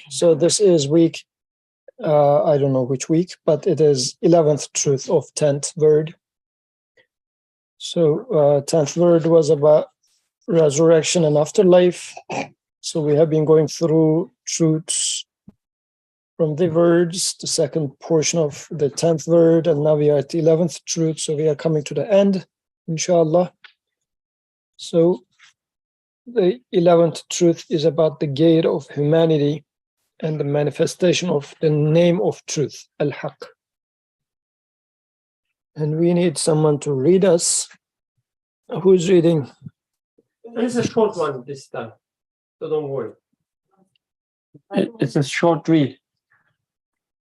So this is week, I don't know which week, but it is 11th truth of 10th word. So 10th word was about resurrection and afterlife. So we have been going through truths from the words, the second portion of the 10th word, and now we are at the 11th truth. So we are coming to the end, inshallah. So the 11th truth is about the gate of humanity and the manifestation of the name of truth, Al-Haq. And we need someone to read us. Who's reading? It's a short one this time, so don't worry. It's a short read.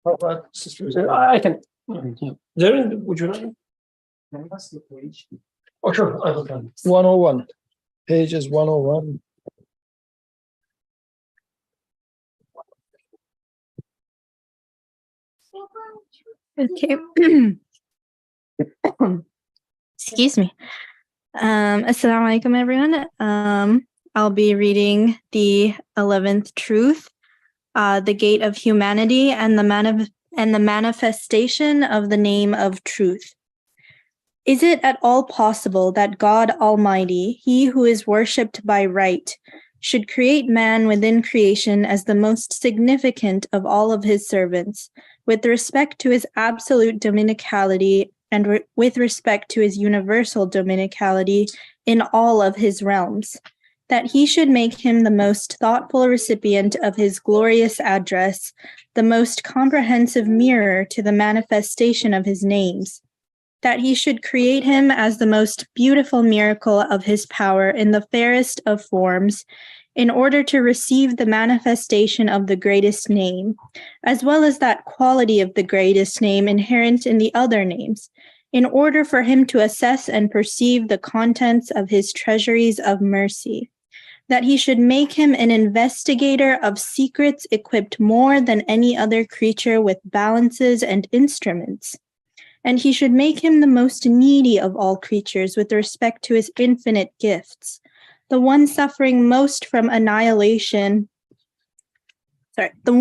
How about Sister? I can. Darren, would you like? Oh, sure. I will come. 101. Page is 101. Okay. Excuse me. Assalamu alaikum, everyone. I'll be reading the 11th truth, the gate of humanity and the manifestation of the name of truth. Is it at all possible that God Almighty, He who is worshipped by right, should create man within creation as the most significant of all of His servants, with respect to His absolute dominicality and with respect to His universal dominicality in all of His realms, that He should make him the most thoughtful recipient of His glorious address, the most comprehensive mirror to the manifestation of His names, that He should create him as the most beautiful miracle of His power in the fairest of forms, in order to receive the manifestation of the greatest name, as well as that quality of the greatest name inherent in the other names, in order for him to assess and perceive the contents of His treasuries of mercy, that He should make him an investigator of secrets equipped more than any other creature with balances and instruments, and He should make him the most needy of all creatures with respect to His infinite gifts, the one suffering most from annihilation, and the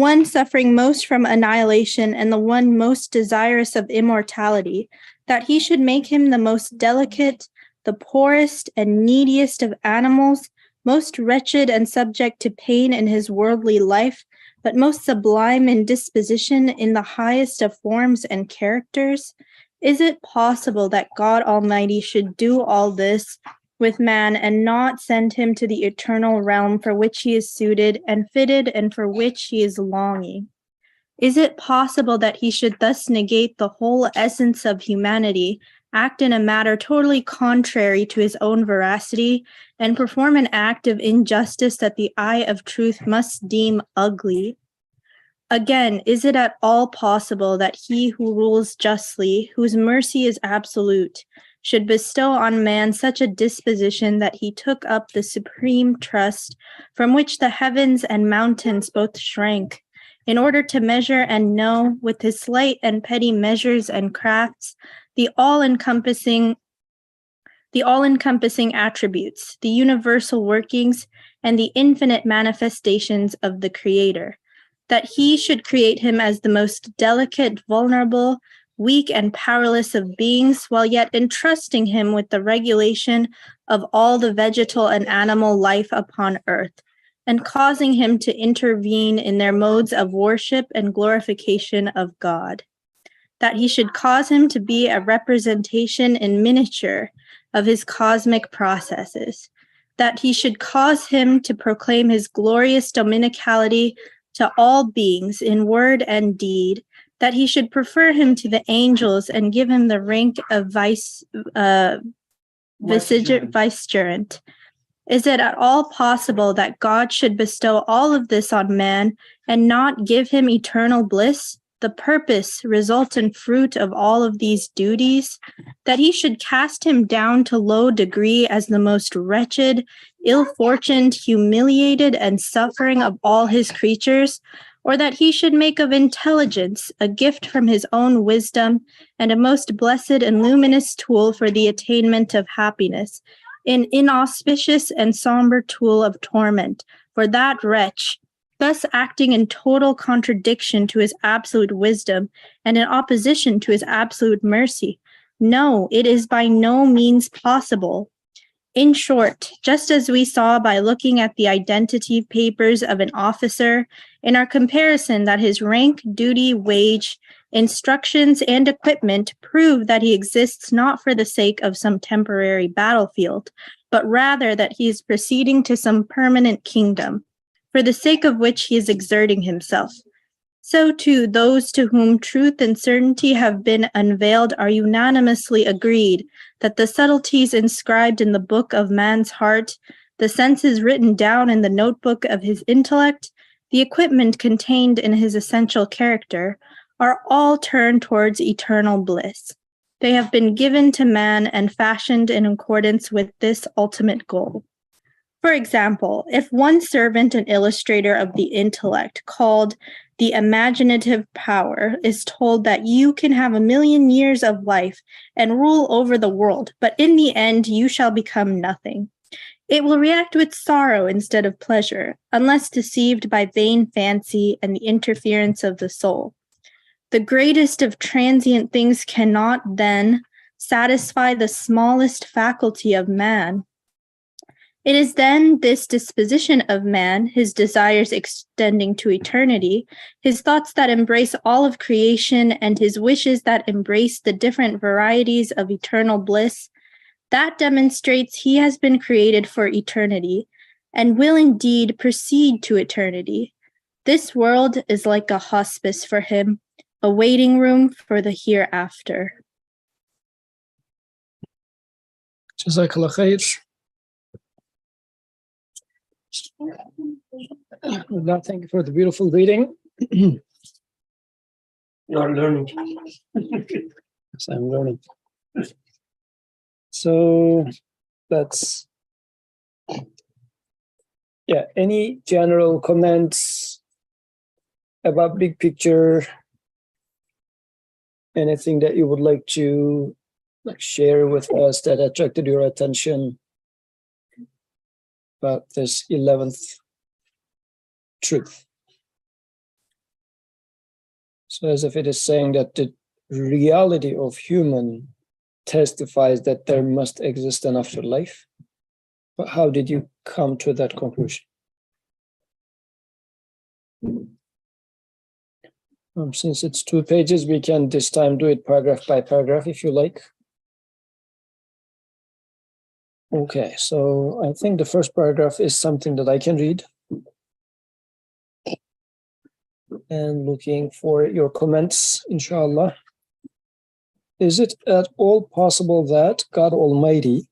one most desirous of immortality, that He should make him the most delicate, the poorest and neediest of animals, most wretched and subject to pain in his worldly life, but most sublime in disposition in the highest of forms and characters? Is it possible that God Almighty should do all this with man and not send him to the eternal realm for which he is suited and fitted and for which he is longing? Is it possible that He should thus negate the whole essence of humanity, act in a matter totally contrary to His own veracity, and perform an act of injustice that the eye of truth must deem ugly? Again, is it at all possible that He who rules justly, whose mercy is absolute, should bestow on man such a disposition that he took up the supreme trust from which the heavens and mountains both shrank, in order to measure and know with His slight and petty measures and crafts the all-encompassing attributes, the universal workings, and the infinite manifestations of the Creator, that He should create him as the most delicate, vulnerable, weak, and powerless of beings, while yet entrusting him with the regulation of all the vegetal and animal life upon earth, and causing him to intervene in their modes of worship and glorification of God, that He should cause him to be a representation in miniature of His cosmic processes, that He should cause him to proclaim His glorious dominicality to all beings in word and deed, that He should prefer him to the angels and give him the rank of vicegerent. Is it at all possible that God should bestow all of this on man and not give him eternal bliss, the purpose, result, and fruit of all of these duties? That He should cast him down to low degree as the most wretched, ill-fortuned, humiliated, and suffering of all His creatures? Or that He should make of intelligence a gift from His own wisdom and a most blessed and luminous tool for the attainment of happiness, an inauspicious and somber tool of torment for that wretch, thus acting in total contradiction to his absolute wisdom and in opposition to his absolute mercy? No, it is by no means possible. In short, just as we saw by looking at the identity papers of an officer, in our comparison that his rank, duty, wage, instructions, and equipment prove that he exists not for the sake of some temporary battlefield, but rather that he is proceeding to some permanent kingdom, for the sake of which he is exerting himself. So too, those to whom truth and certainty have been unveiled are unanimously agreed that the subtleties inscribed in the book of man's heart, the senses written down in the notebook of his intellect, the equipment contained in his essential character, are all turned towards eternal bliss. They have been given to man and fashioned in accordance with this ultimate goal. For example, if one servant and illustrator of the intellect, called the imaginative power, is told that you can have 1,000,000 years of life and rule over the world, but in the end you shall become nothing, it will react with sorrow instead of pleasure, unless deceived by vain fancy and the interference of the soul. The greatest of transient things cannot, then, satisfy the smallest faculty of man. It is then this disposition of man, his desires extending to eternity, his thoughts that embrace all of creation, and his wishes that embrace the different varieties of eternal bliss, that demonstrates he has been created for eternity, and will indeed proceed to eternity. This world is like a hospice for him, a waiting room for the hereafter. Jazakallah khair. Thank you for the beautiful reading. You are learning. Yes, I'm learning. So that's, yeah, any general comments about big picture? Anything that you would like to share with us that attracted your attention about this 11th truth? So as if it is saying that the reality of human testifies that there must exist an afterlife. But how did you come to that conclusion? Since it's 2 pages, we can this time do it paragraph by paragraph if you like. Okay, so I think the first paragraph is something that I can read. And looking for your comments, inshallah. Is it at all possible that God Almighty,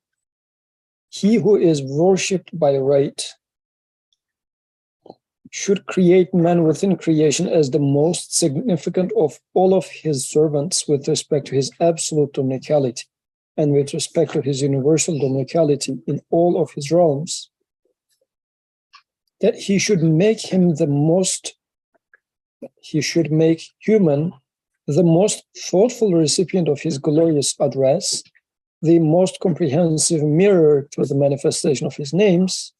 He who is worshipped by right, should create man within creation as the most significant of all of His servants with respect to His absolute dominicality and with respect to His universal dominicality in all of His realms, that He should make human the most thoughtful recipient of His glorious address, the most comprehensive mirror to the manifestation of His names,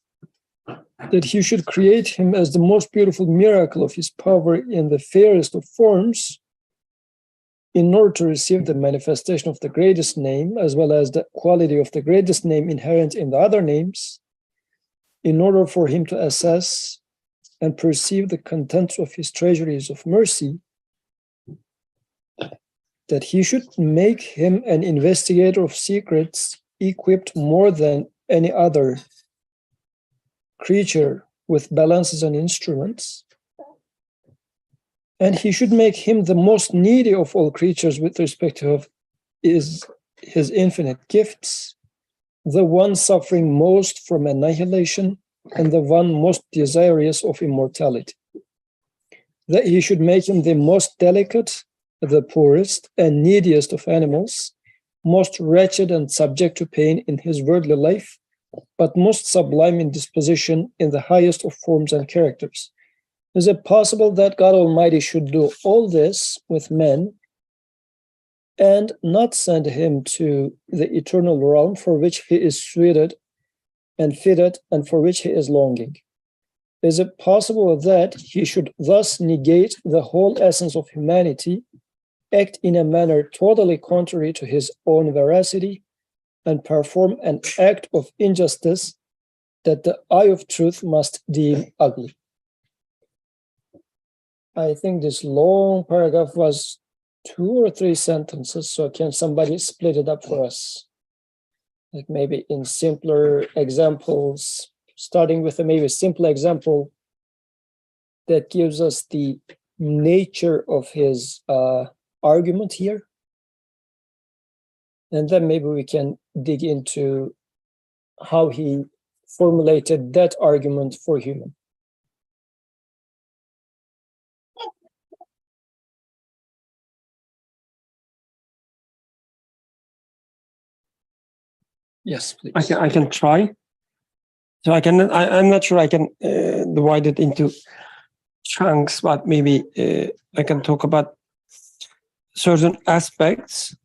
that He should create him as the most beautiful miracle of His power in the fairest of forms, in order to receive the manifestation of the greatest name, as well as the quality of the greatest name inherent in the other names, in order for Him to assess and perceive the contents of His treasuries of mercy, that He should make him an investigator of secrets, equipped more than any other creature with balances and instruments, and He should make him the most needy of all creatures with respect to his infinite gifts, the one suffering most from annihilation, and the one most desirous of immortality. That He should make him the most delicate, the poorest and neediest of animals, most wretched and subject to pain in his worldly life, but most sublime in disposition in the highest of forms and characters. Is it possible that God Almighty should do all this with men and not send him to the eternal realm for which he is suited and fitted and for which he is longing? is it possible that he should thus negate the whole essence of humanity, act in a manner totally contrary to his own veracity, and perform an act of injustice that the eye of truth must deem ugly? I think this long paragraph was 2 or 3 sentences, so can somebody split it up for us? Like maybe in simpler examples, starting with a maybe simple example that gives us the nature of his argument here. And then maybe we can dig into how he formulated that argument for human. Yes, please. I can try. So I'm not sure I can divide it into chunks, but maybe I can talk about certain aspects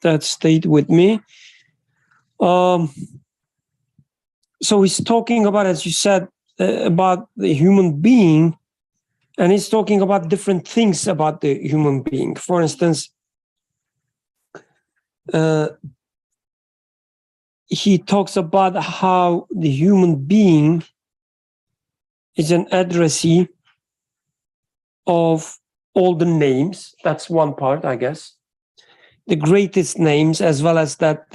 that stayed with me. So he's talking about, as you said, about the human being, and he's talking about different things about the human being. For instance, he talks about how the human being is an addressee of all the names. That's one part, I guess. The greatest names, as well as that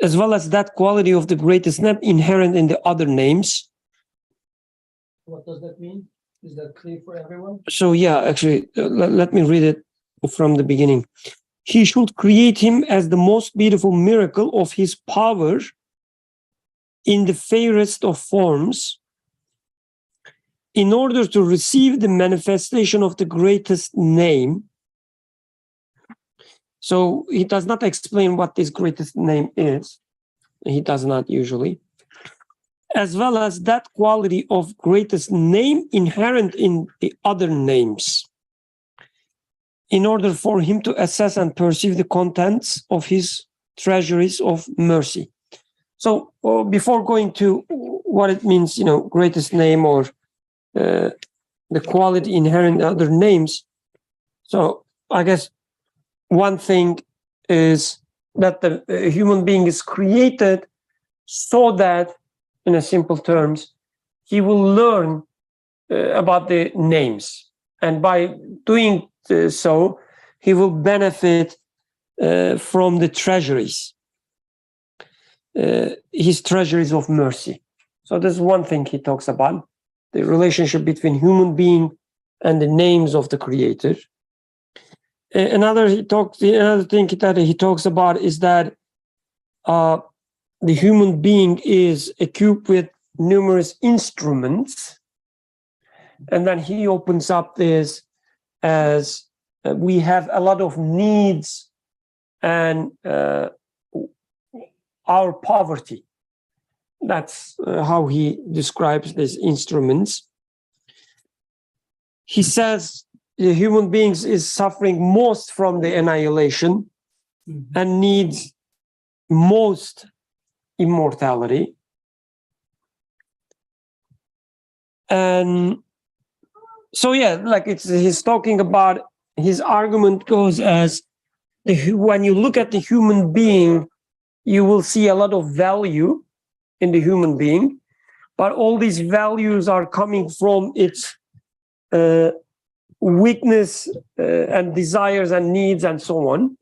as well as that quality of the greatest name inherent in the other names. What does that mean? Is that clear for everyone? So yeah, actually, let me read it from the beginning. He should create him as the most beautiful miracle of his power in the fairest of forms, in order to receive the manifestation of the greatest name. So he does not explain what this greatest name is. He does not usually. As well as that quality of greatest name inherent in the other names, in order for him to assess and perceive the contents of his treasuries of mercy. So before going to what it means, greatest name or the quality inherent in other names. So I guess one thing is that the human being is created so that, in a simple terms, he will learn about the names. And by doing so, he will benefit from the treasuries, his treasuries of mercy. So there's one thing he talks about, the relationship between human being and the names of the Creator. Another thing that he talks about is that the human being is equipped with numerous instruments, and then he opens up this as we have a lot of needs and our poverty. That's how he describes these instruments. He says the human beings is suffering most from the annihilation and needs most immortality. And so, yeah, like he's talking about, his argument goes as, when you look at the human being, you will see a lot of value in the human being, but all these values are coming from its weakness and desires and needs and so on.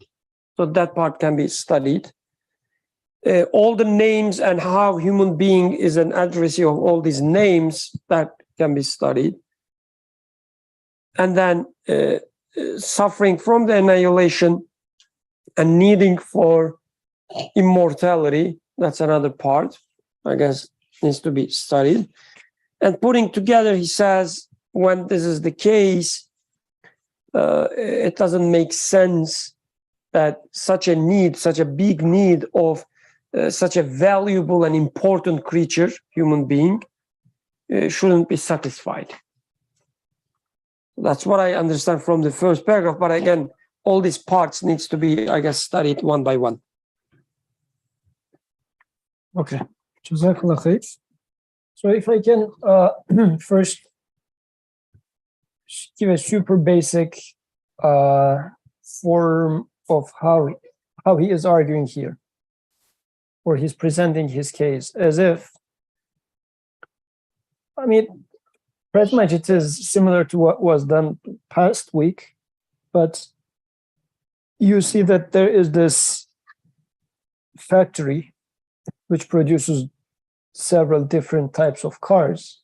So that part can be studied. All the names and how human being is an addressee of all these names, that can be studied. And then suffering from the annihilation and needing for immortality, that's another part, I guess, needs to be studied. And putting together, he says, when this is the case, it doesn't make sense that such a need, such a big need of such a valuable and important creature, human being, shouldn't be satisfied. That's what I understand from the first paragraph. But again, all these parts needs to be, I guess, studied one by one. Okay. Jazakallah khair. So if I can first give a super basic form of how he is arguing here, or he's presenting his case, as if, I mean, pretty much it is similar to what was done past week, but you see that there is this factory which produces several different types of cars.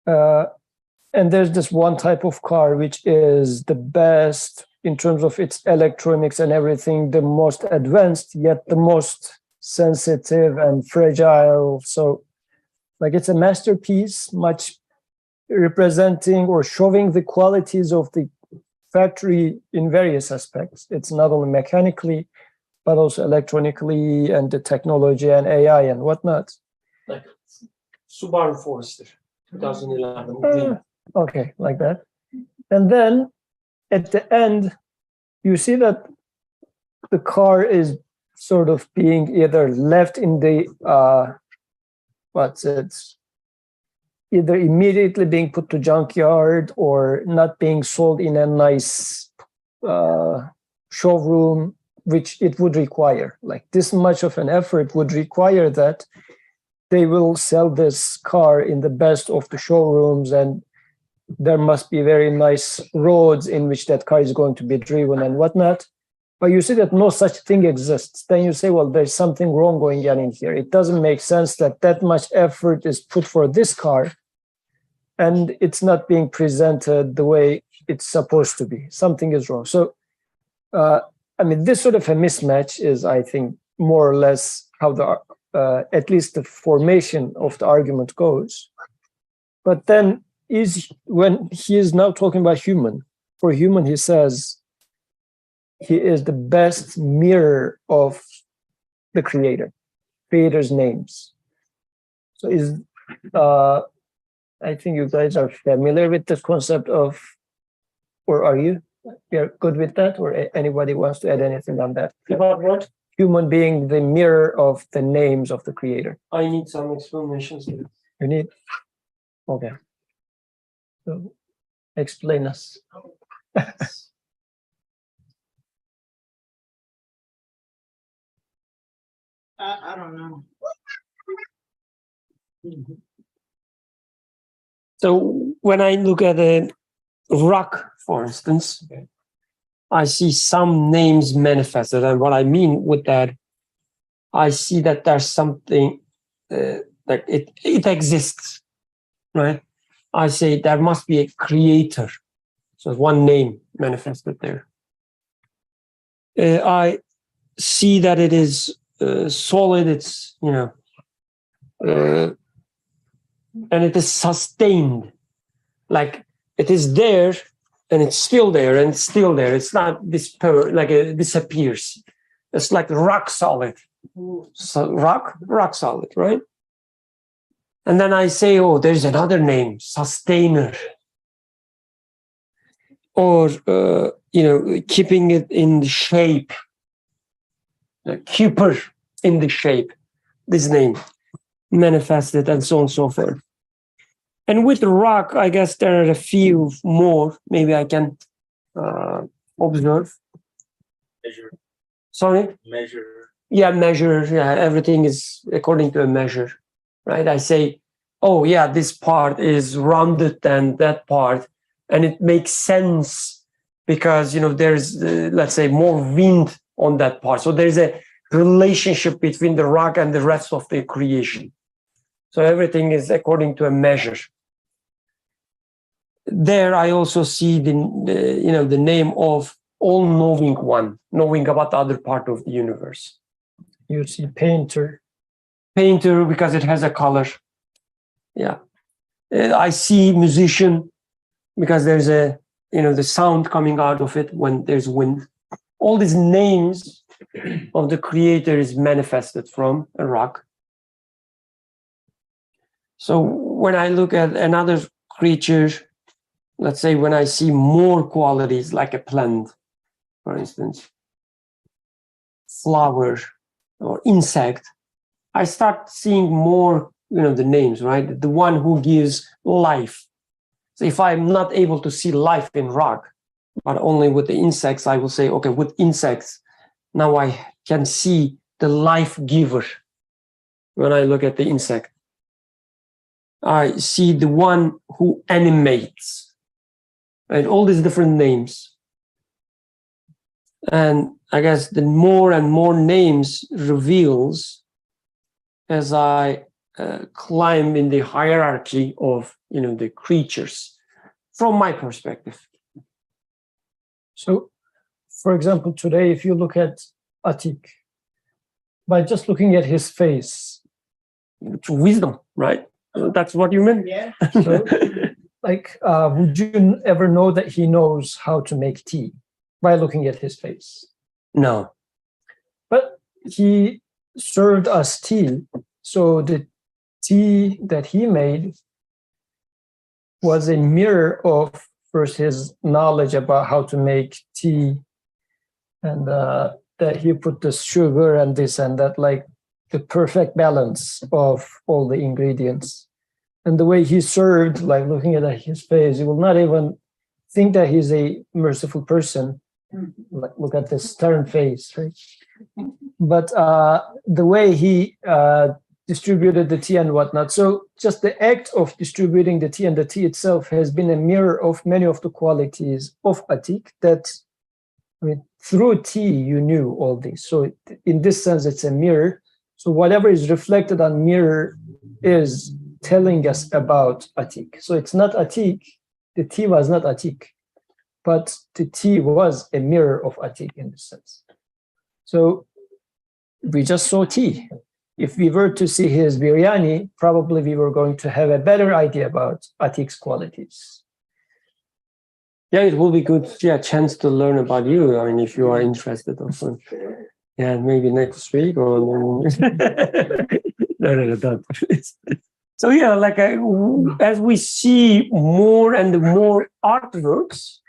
And there's this one type of car which is the best in terms of its electronics and everything, the most advanced, yet the most sensitive and fragile. So like it's a masterpiece, much representing or showing the qualities of the factory in various aspects. It's not only mechanically, but also electronically and the technology and AI and whatnot. Like Subaru Forester, 2011. Okay, like that. And then at the end, you see that the car is sort of being either left in the, either immediately being put to junkyard or not being sold in a nice showroom, which it would require. Like this much of an effort would require that they will sell this car in the best of the showrooms, and there must be very nice roads in which that car is going to be driven and whatnot. But you see that no such thing exists. Then you say, well, there's something wrong going on in here. It doesn't make sense that that much effort is put for this car and it's not being presented the way it's supposed to be. Something is wrong. So, I mean, this sort of a mismatch is, I think, more or less how the, at least the formation of the argument goes. But then when he is now talking about human, for human, he says he is the best mirror of the creator's names. So I think you guys are familiar with this concept of, or are you? You're good with that, or anybody wants to add anything on that? About what? Human being the mirror of the names of the creator. I need some explanations here. You need? Okay. So explain us. I don't know. So when I look at a rock, for instance, I see some names manifested. And what I mean with that, I see that there's something like it exists, right? I say there must be a creator. So one name manifested there. I see that it is solid, it's, and it is sustained. Like it is there and it's still there and it's still there. It's not disappears. It's like rock solid. So rock solid, right? And then I say, oh, there's another name, sustainer. Or, keeping it in the shape. The keeper in the shape. This name manifested and so on and so forth. And with rock, I guess there are a few more. Maybe I can observe. Measure. Sorry? Measure. Yeah, measure. Yeah, everything is according to a measure, right? I say, oh, yeah, this part is rounded than that part. And it makes sense because, there's, let's say, more wind on that part. So there's a relationship between the rock and the rest of the creation. So everything is according to a measure. There I also see the name of all-knowing one, knowing about the other part of the universe. You see painter. Painter because it has a color. Yeah. I see musician because there's the sound coming out of it when there's wind. All these names of the creator is manifested from a rock. So when I look at another creature, let's say when I see more qualities like a plant, for instance, flower or insect, I start seeing more, the names, right? The one who gives life. So if I'm not able to see life in rock, but only with the insects, I will say, okay, with insects, now I can see the life giver. When I look at the insect, I see the one who animates, right? All these different names. And I guess the more and more names reveals as I climb in the hierarchy of, the creatures from my perspective. So, for example, today, if you look at Atik, by just looking at his face, It's wisdom, right? That's what you meant? Yeah. so, would you ever know that he knows how to make tea by looking at his face? No. But he served us tea, so the tea that he made was a mirror of first his knowledge about how to make tea, and that he put the sugar and this and that, like the perfect balance of all the ingredients. And the way he served, like looking at his face, you will not even think that he's a merciful person. Like, look at this stern face, right? But the way he distributed the tea and whatnot. So just the act of distributing the tea and the tea itself has been a mirror of many of the qualities of Atik that, through tea, you knew all these. So in this sense, it's a mirror. So whatever is reflected on mirror is telling us about Atik. So it's not Atik. The tea was not Atik, but the tea was a mirror of Atik in this sense. So we just saw tea. If we were to see his biryani, probably we were going to have a better idea about Atik's qualities. Yeah, it will be good. Yeah, chance to learn about you. I mean, if you are interested, also. Yeah, maybe next week or no, don't. So yeah, as we see more and more artworks,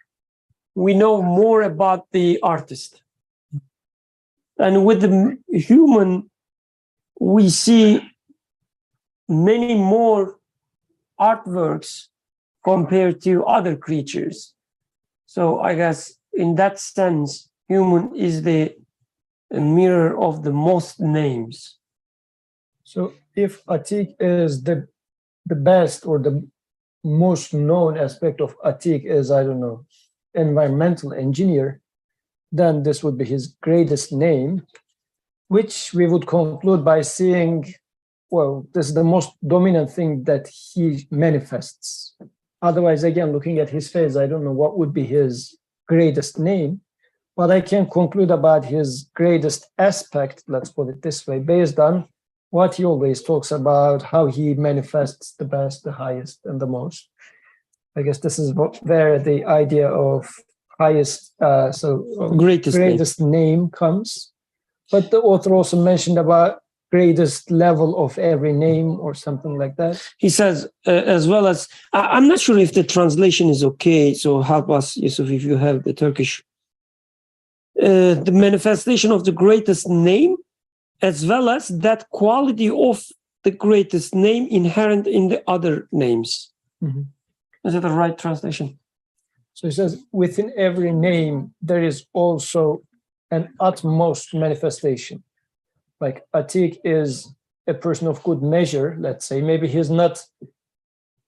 we know more about the artist. And with the human, we see many more artworks compared to other creatures. So I guess in that sense, human is the mirror of the most names. So if Atik is the best or the most known aspect of Atik is, I don't know, environmental engineer, then this would be his greatest name, which we would conclude by saying, well, this is the most dominant thing that he manifests. Otherwise, again, looking at his face, I don't know what would be his greatest name, but I can conclude about his greatest aspect, let's put it this way, based on what he always talks about, how he manifests the best, the highest, and the most. I guess this is where the idea of highest, greatest name comes. But the author also mentioned about greatest level of every name or something like that. He says, as well as, I'm not sure if the translation is okay, so help us, Yusuf, if you have the Turkish. The manifestation of the greatest name, as well as that quality of the greatest name inherent in the other names. Mm-hmm. Is that the right translation? So he says, within every name, there is also an utmost manifestation. Like Atik is a person of good measure, let's say. Maybe he's not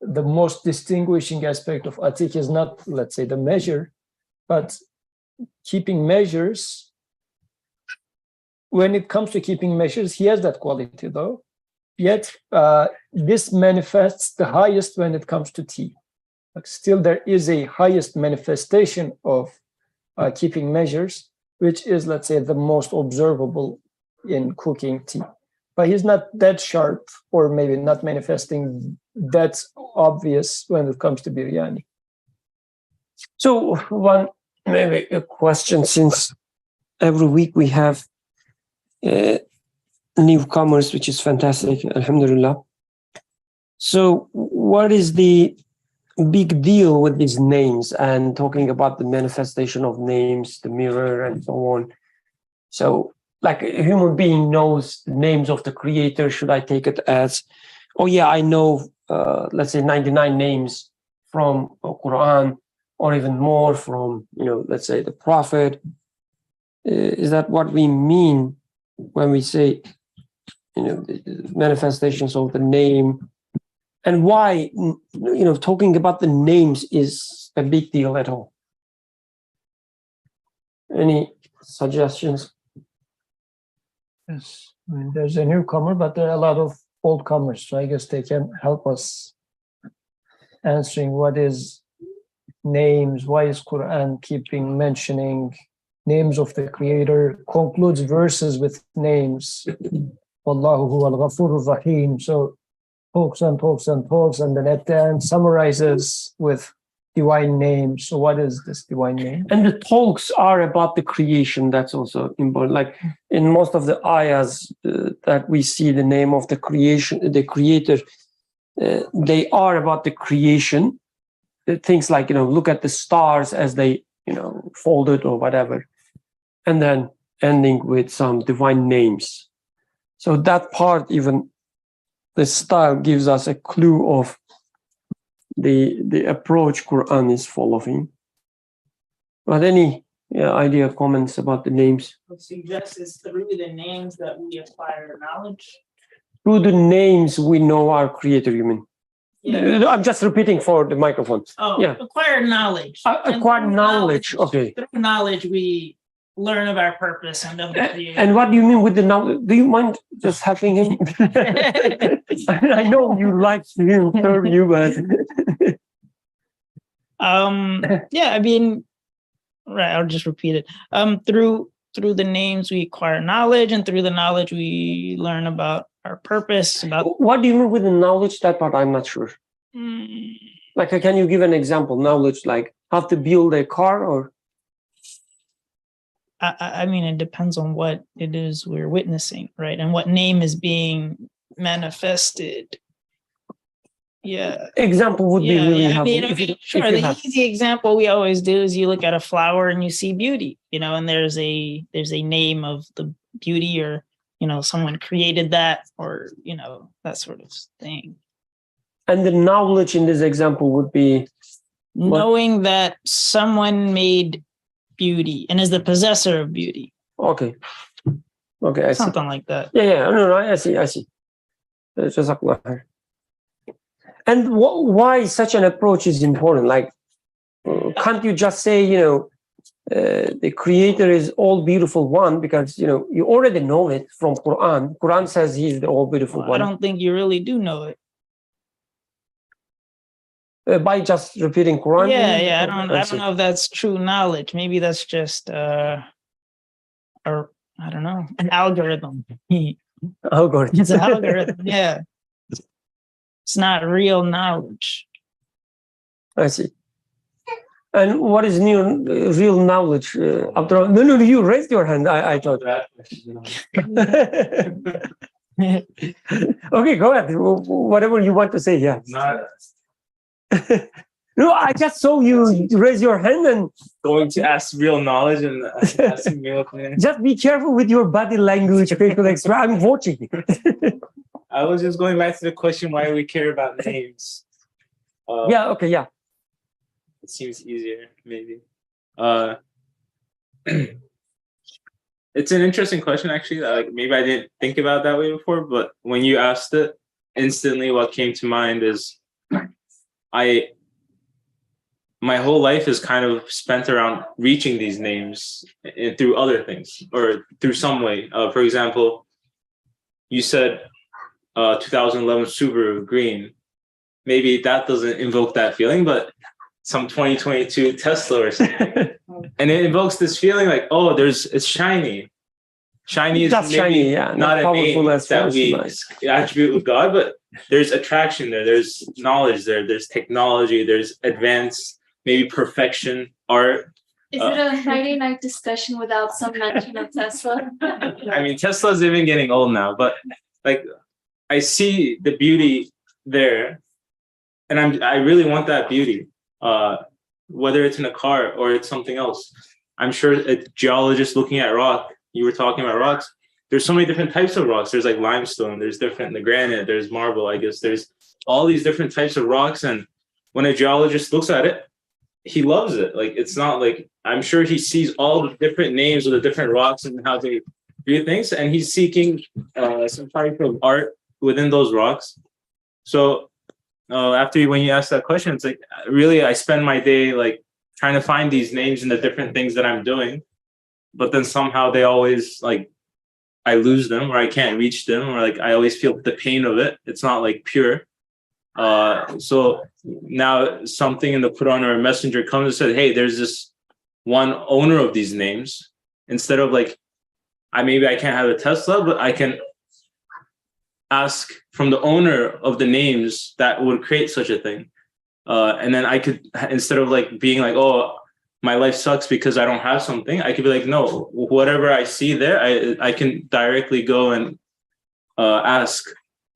the most distinguishing aspect of Atik is not, let's say, the measure, but keeping measures, when it comes to keeping measures, he has that quality though. Yet this manifests the highest when it comes to tea. Like still there is a highest manifestation of keeping measures, which is, let's say, the most observable in cooking tea. But he's not that sharp, or maybe not manifesting that obvious when it comes to biryani. So maybe a question, since every week we have newcomers, which is fantastic, alhamdulillah. So what is the big deal with these names and talking about the manifestation of names, the mirror, and so on? So like a human being knows the names of the creator, should I take it as, oh yeah, I know, let's say 99 names from Quran, or even more from, let's say the Prophet? Is that what we mean when we say, the manifestations of the name? And why, talking about the names is a big deal at all? Any suggestions? Yes, I mean, there's a newcomer, but there are a lot of old comers, so I guess they can help us answering what is names, why is Quran keeping mentioning names of the Creator, concludes verses with names, Wallahu huwal ghafurur rahim, so talks and talks and talks, and then at the end summarizes with divine names. So what is this divine name? And the talks are about the creation. That's also important. Like in most of the ayahs that we see the name of the creation, the creator, they are about the creation. Things like, look at the stars as they, folded or whatever. And then ending with some divine names. So that part, even the style, gives us a clue of the approach Quran is following. But any idea, comments about the names? What suggests is through the names that we acquire knowledge. Through the names we know our creator, you mean? Yeah. I'm just repeating for the microphone. Oh, yeah. Acquire knowledge. Acquire knowledge, okay. Through knowledge, we learn of our purpose and of the Creator. And what do you mean with the knowledge? Do you mind just helping him? I know you like him, serve you, but yeah, I mean, right, I'll just repeat it. Through the names we acquire knowledge, and through the knowledge we learn about our purpose. About what do you mean with the knowledge? That part I'm not sure. Like, can you give an example? Knowledge, like how to build a car, or? I mean, it depends on what it is we're witnessing, right? And what name is being manifested. Yeah. Example would be really helpful. I mean, sure. The easy example we always do is you look at a flower and you see beauty, and there's a name of the beauty, or, someone created that, or, that sort of thing. And the knowledge in this example would be? Knowing that someone made beauty and is the possessor of beauty. Okay, I Something see. like that. Yeah, no, I see. And why such an approach is important? Like, can't you just say, the Creator is all beautiful one, because, you already know it from Quran. Quran says He's the all beautiful one. I don't think you really do know it. By just repeating Quran? Yeah. I don't know if that's true knowledge. Maybe that's just I don't know, an algorithm. Algorithm. It's an algorithm. Yeah. It's not real knowledge. I see. And what is real knowledge? Abdurrahman? No, you raised your hand. I thought. Okay, go ahead. Whatever you want to say. Yeah. No, I just saw you raise your hand and going to ask real knowledge and asking real things. Just be careful with your body language, facial expression. I'm watching. I was just going back to the question why we care about names. Yeah. It seems easier, maybe. It's an interesting question, actually. Like, maybe I didn't think about it that way before, but when you asked it, instantly what came to mind is my whole life is kind of spent around reaching these names through other things, or through some way. For example, you said 2011 Subaru green. Maybe that doesn't invoke that feeling, but some 2022 Tesla or something. And it invokes this feeling like, oh, it's shiny. Shiny is just maybe shiny, yeah, not a name that we nice. attribute with God, but there's attraction there, there's knowledge there, there's technology, there's advanced, maybe perfection, art. Is it a Friday night discussion without some mention of Tesla? I mean, Tesla's even getting old now, but like, I see the beauty there, and I really want that beauty, whether it's in a car or it's something else. I'm sure a geologist looking at rock you were talking about rocks, there's so many different types of rocks. There's like limestone, there's different, the granite, there's marble, I guess. There's all these different types of rocks. And when a geologist looks at it, he loves it. Like, it's not like, I'm sure he sees all the different names of the different rocks and how they do things. And he's seeking some type of art within those rocks. So when you ask that question, it's like, really, I spend my day like trying to find these names in the different things that I'm doing. But then somehow they always like, I lose them, or I can't reach them, or like I always feel the pain of it. It's not like pure. So now something in the Quran or a messenger comes and said, hey, there's this one owner of these names. Instead of like, maybe I can't have a Tesla, but I can ask from the owner of the names that would create such a thing. And then I could, instead of like being like, oh, my life sucks because I don't have something, I could be like, no, whatever I see there, I can directly go and ask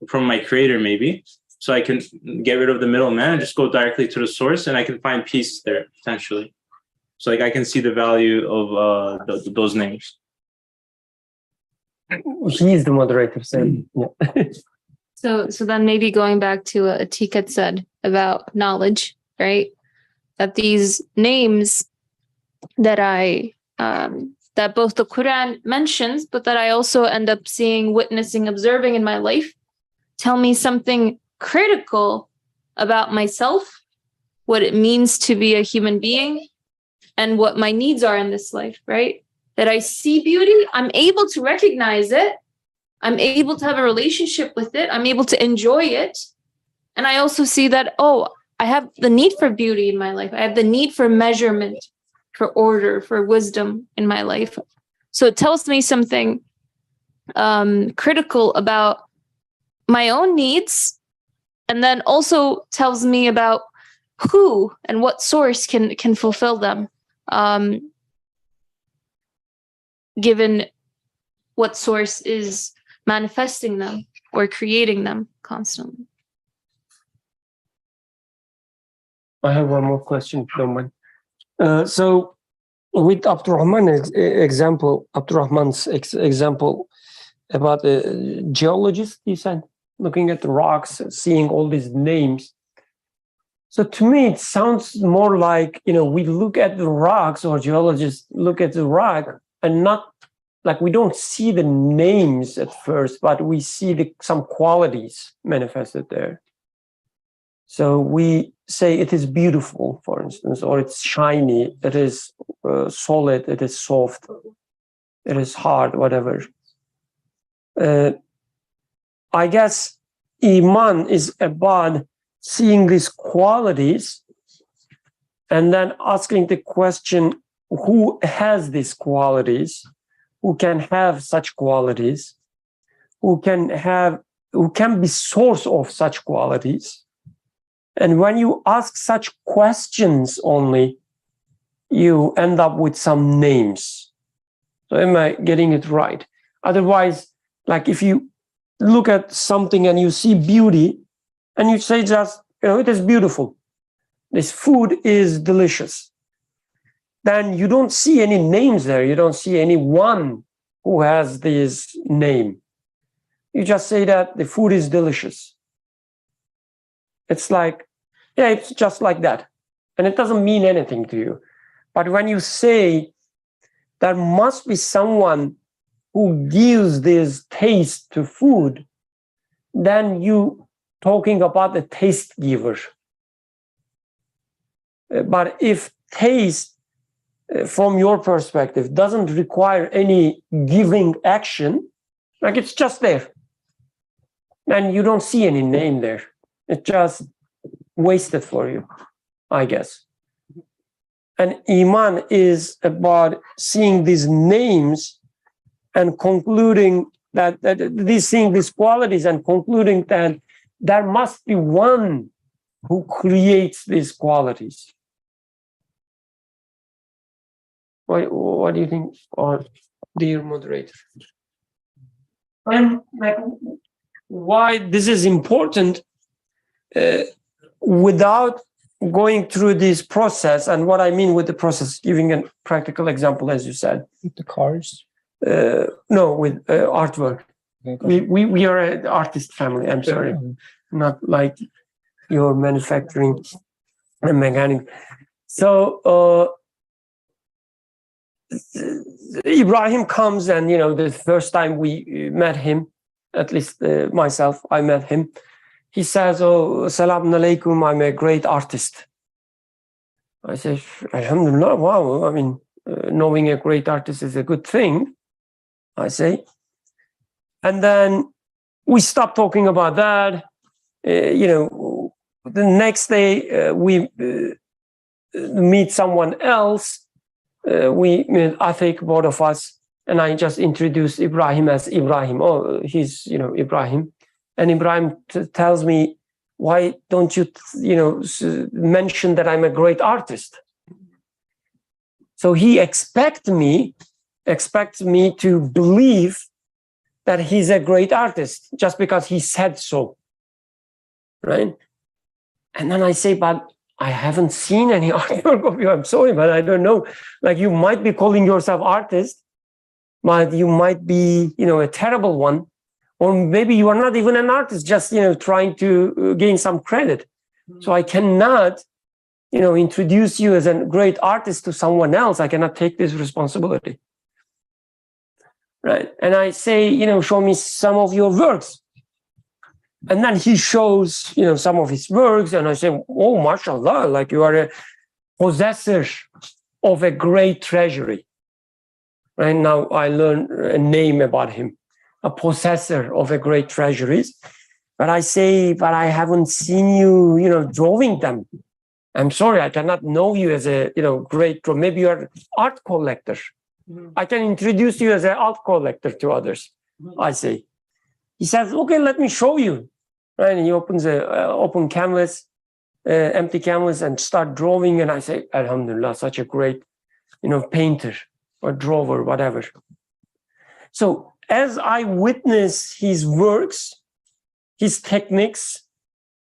from my creator, maybe. So I can get rid of the middleman and just go directly to the source, and I can find peace there potentially. So like I can see the value of those names. He is the moderator, so yeah. So then maybe going back to what Atiq said about knowledge, right? That these names that that both the Quran mentions, but that I also end up seeing, witnessing, observing in my life, tell me something critical about myself, what it means to be a human being, and what my needs are in this life, right? That I see beauty, I'm able to recognize it, I'm able to have a relationship with it, I'm able to enjoy it. And I also see that, oh, I have the need for beauty in my life. I have the need for measurement, for order, for wisdom in my life. So it tells me something critical about my own needs, and then also tells me about who and what source can fulfill them, given what source is manifesting them or creating them constantly. I have one more question, if you don't mind. So with Abdurrahman's example about the geologist, you said, looking at the rocks, seeing all these names. So to me, it sounds more like, we look at the rocks, or geologists look at the rock, and not like, we don't see the names at first, but we see some qualities manifested there. So we say it is beautiful, for instance, or it's shiny, it is solid, it is soft, it is hard, whatever. I guess Iman is about seeing these qualities and then asking the question, who has these qualities? Who can have such qualities? Who can be source of such qualities? And when you ask such questions only, you end up with some names. So am I getting it right? Otherwise, like if you look at something and you see beauty, and you say just, it is beautiful, this food is delicious, then you don't see any names there. You don't see anyone who has this name. You just say that the food is delicious. It's like, yeah, it's just like that. And it doesn't mean anything to you. But when you say there must be someone who gives this taste to food, then you talking about the taste giver. But if taste, from your perspective, doesn't require any giving action, like it's just there, and you don't see any name there. It's just wasted for you, I guess. And Iman is about seeing these names and concluding that seeing these qualities and concluding that there must be one who creates these qualities. What do you think, dear moderator? And like, why this is important without going through this process, and what I mean with the process, giving a practical example, as you said. The cars. No, with artwork. We are an artist family. I'm sorry, not like your manufacturing and mechanic. So Ibrahim comes, and the first time we met him, at least myself, I met him. He says, "Oh, Assalamu alaikum, I'm a great artist." I say, "Alhamdulillah, wow, I mean, knowing a great artist is a good thing," I say. And then we stopped talking about that. The next day we meet someone else. We meet Atik, both of us, and I just introduced Ibrahim as Ibrahim. Oh, he's Ibrahim. And Ibrahim tells me, "Why don't you mention that I'm a great artist?" So he expects me to believe that he's a great artist just because he said so, right? And then I say, "But I haven't seen any artwork of you. I'm sorry, but I don't know. Like, you might be calling yourself artist, but you might be, a terrible one. Or maybe you are not even an artist, just, trying to gain some credit. So I cannot, introduce you as a great artist to someone else. I cannot take this responsibility." Right? And I say, "Show me some of your works." And then he shows, some of his works, and I say, "Oh, mashallah, like you are a possessor of a great treasury." Right now, I learn a name about him, a possessor of a great treasuries. But I say, "But I haven't seen you, drawing them. I'm sorry, I cannot know you as a, great, maybe you're an art collector. I can introduce you as an art collector to others," I say. He says, "Okay, let me show you." Right? And he opens an open canvas, empty canvas, and start drawing. And I say, "Alhamdulillah, such a great, painter or drawer, whatever." So as I witness his works, his techniques,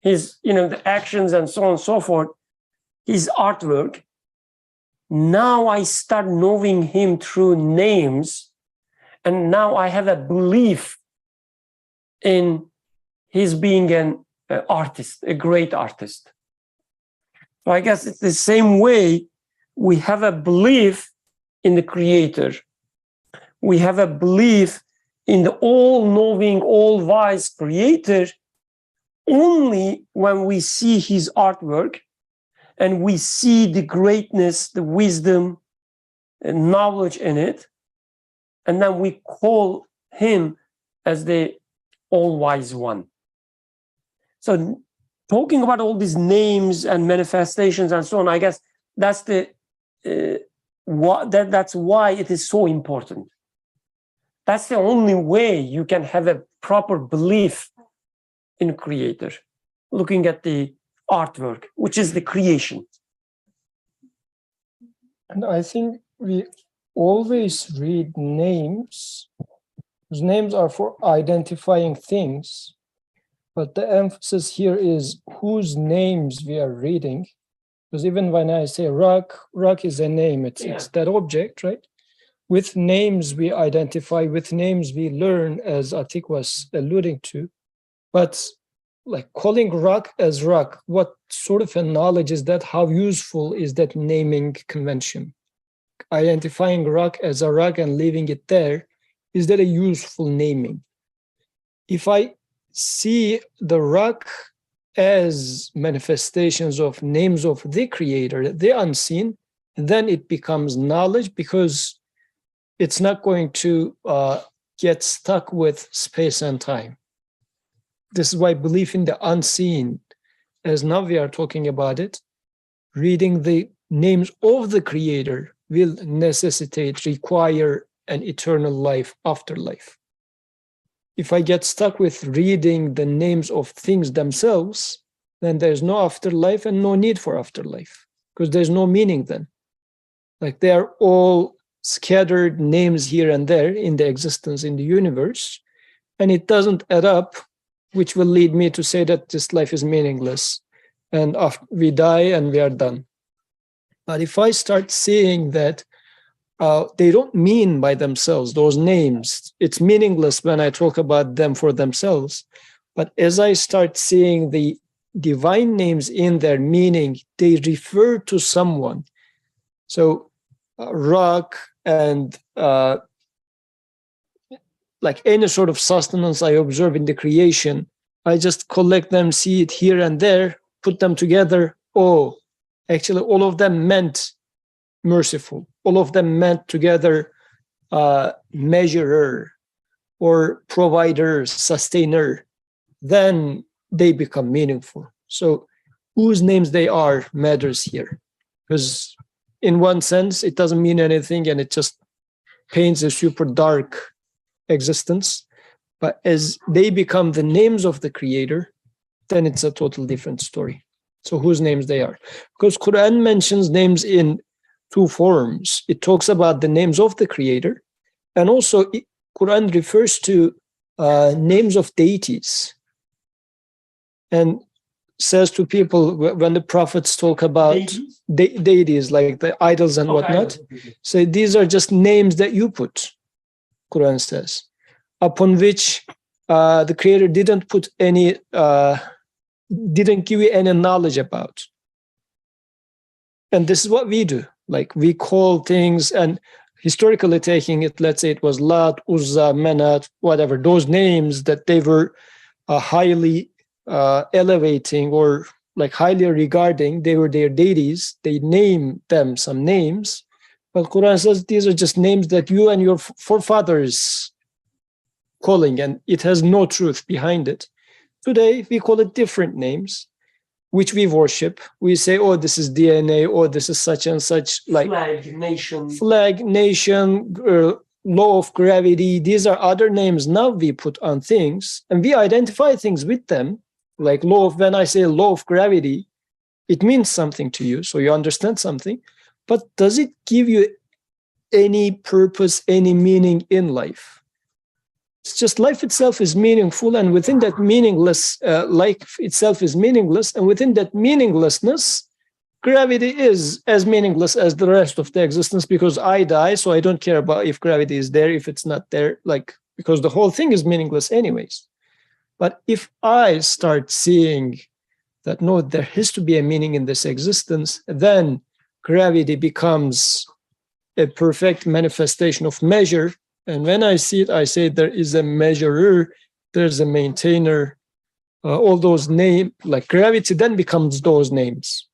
his, the actions and so on and so forth, his artwork, now I start knowing him through names. And now I have a belief in his being an artist, a great artist. So I guess it's the same way we have a belief in the Creator. We have a belief in the all-knowing, all-wise Creator only when we see his artwork and we see the greatness, the wisdom, and knowledge in it, and then we call him as the all-wise one. So talking about all these names and manifestations and so on, I guess that's that's why it is so important. That's the only way you can have a proper belief in Creator, looking at the artwork, which is the creation. And I think we always read names, because names are for identifying things. But the emphasis here is whose names we are reading. Because even when I say rock is a name, it's that object, right? With names we identify, with names we learn, as Atik was alluding to. But like calling rock as rock, what sort of a knowledge is that? How useful is that naming convention? Identifying rock as a rock and leaving it there, is that a useful naming? If I see the rock as manifestations of names of the Creator, the unseen, then it becomes knowledge, because it's not going to get stuck with space and time. This is why belief in the unseen, as now we are talking about it, reading the names of the Creator will require an eternal life, afterlife. If I get stuck with reading the names of things themselves, then there's no afterlife and no need for afterlife, because there's no meaning then. Like, they are all scattered names here and there in the existence in the universe, and it doesn't add up, which will lead me to say that this life is meaningless and we die and we are done. But if I start seeing that they don't mean by themselves, those names. It's meaningless when I talk about them for themselves. But as I start seeing the divine names in their meaning, they refer to someone. So rock and like any sort of sustenance I observe in the creation, I just collect them, see it here and there, put them together. Oh, actually, all of them meant merciful. All of them meant together measurer or provider, sustainer. Then they become meaningful. So whose names they are matters here. Because in one sense, it doesn't mean anything and it just paints a super dark existence. But as they become the names of the creator, then it's a total different story. So whose names they are. Because Quran mentions names in two forms. It talks about the names of the creator, and also Quran refers to names of deities and says to people when the prophets talk about deities like the idols and whatnot, say these are just names that you put, Quran says, upon which the creator didn't put any, didn't give you any knowledge about. And this is what we do. Like we call things, and historically taking it, let's say it was Lat, Uzza, Manat, whatever, those names that they were highly elevating or like highly regarding, they were their deities. They name them some names. But Quran says these are just names that you and your forefathers calling, and it has no truth behind it. Today, we call it different names, which we worship. We say, oh, this is DNA, or this is such and such, like flag, nation, law of gravity. These are other names now we put on things, and we identify things with them. Like when I say law of gravity, it means something to you, so you understand something. But does it give you any purpose, any meaning in life? It's just life itself is meaningful, and within that meaningless, life itself is meaningless, and within that meaninglessness, gravity is as meaningless as the rest of the existence, because I die, so I don't care about if gravity is there, if it's not there, like, because the whole thing is meaningless anyways. But if I start seeing that, no, there has to be a meaning in this existence, then gravity becomes a perfect manifestation of measure. And when I see it, I say there is a measurer, there's a maintainer, all those names, like gravity then becomes those names.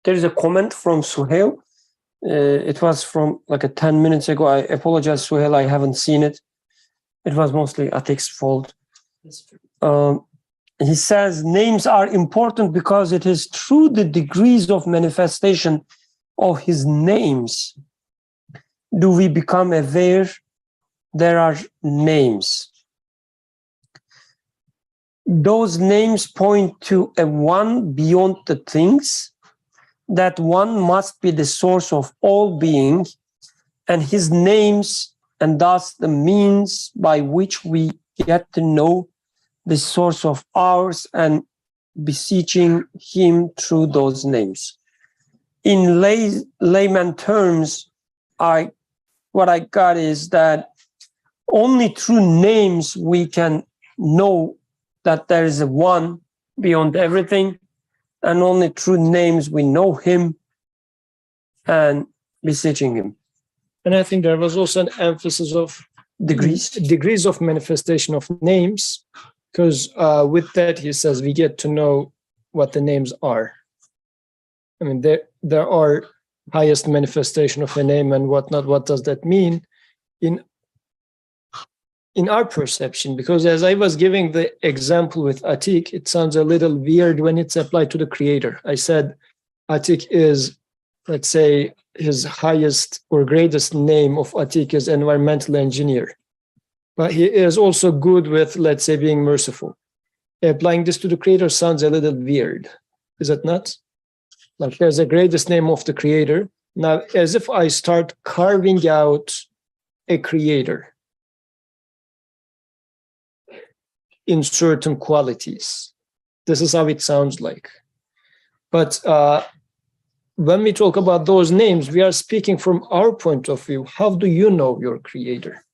There is a comment from Suhail. It was from like 10 minutes ago. I apologize, Suhail, I haven't seen it. It was mostly Atik's fault. He says names are important because it is through the degrees of manifestation of his names do we become aware there are names. Those names point to a one beyond the things, that one must be the source of all being, and his names, and thus the means by which we get to know the source of ours and beseeching him through those names. In layman terms, what I got is that only through names we can know that there is a one beyond everything, and only through names we know him and beseeching him. And I think there was also an emphasis of degrees of manifestation of names, because with that, he says, we get to know what the names are. I mean, there are highest manifestation of a name and whatnot. What does that mean in our perception? Because as I was giving the example with Atik, it sounds a little weird when it's applied to the creator. I said Atik is, let's say, his highest or greatest name of Atik is environmental engineer. But he is also good with, let's say, being merciful. Applying this to the creator sounds a little weird, is it not? Like there's a greatest name of the creator. Now, as if I start carving out a creator in certain qualities. This is how it sounds like. But when we talk about those names, we are speaking from our point of view. How do you know your creator?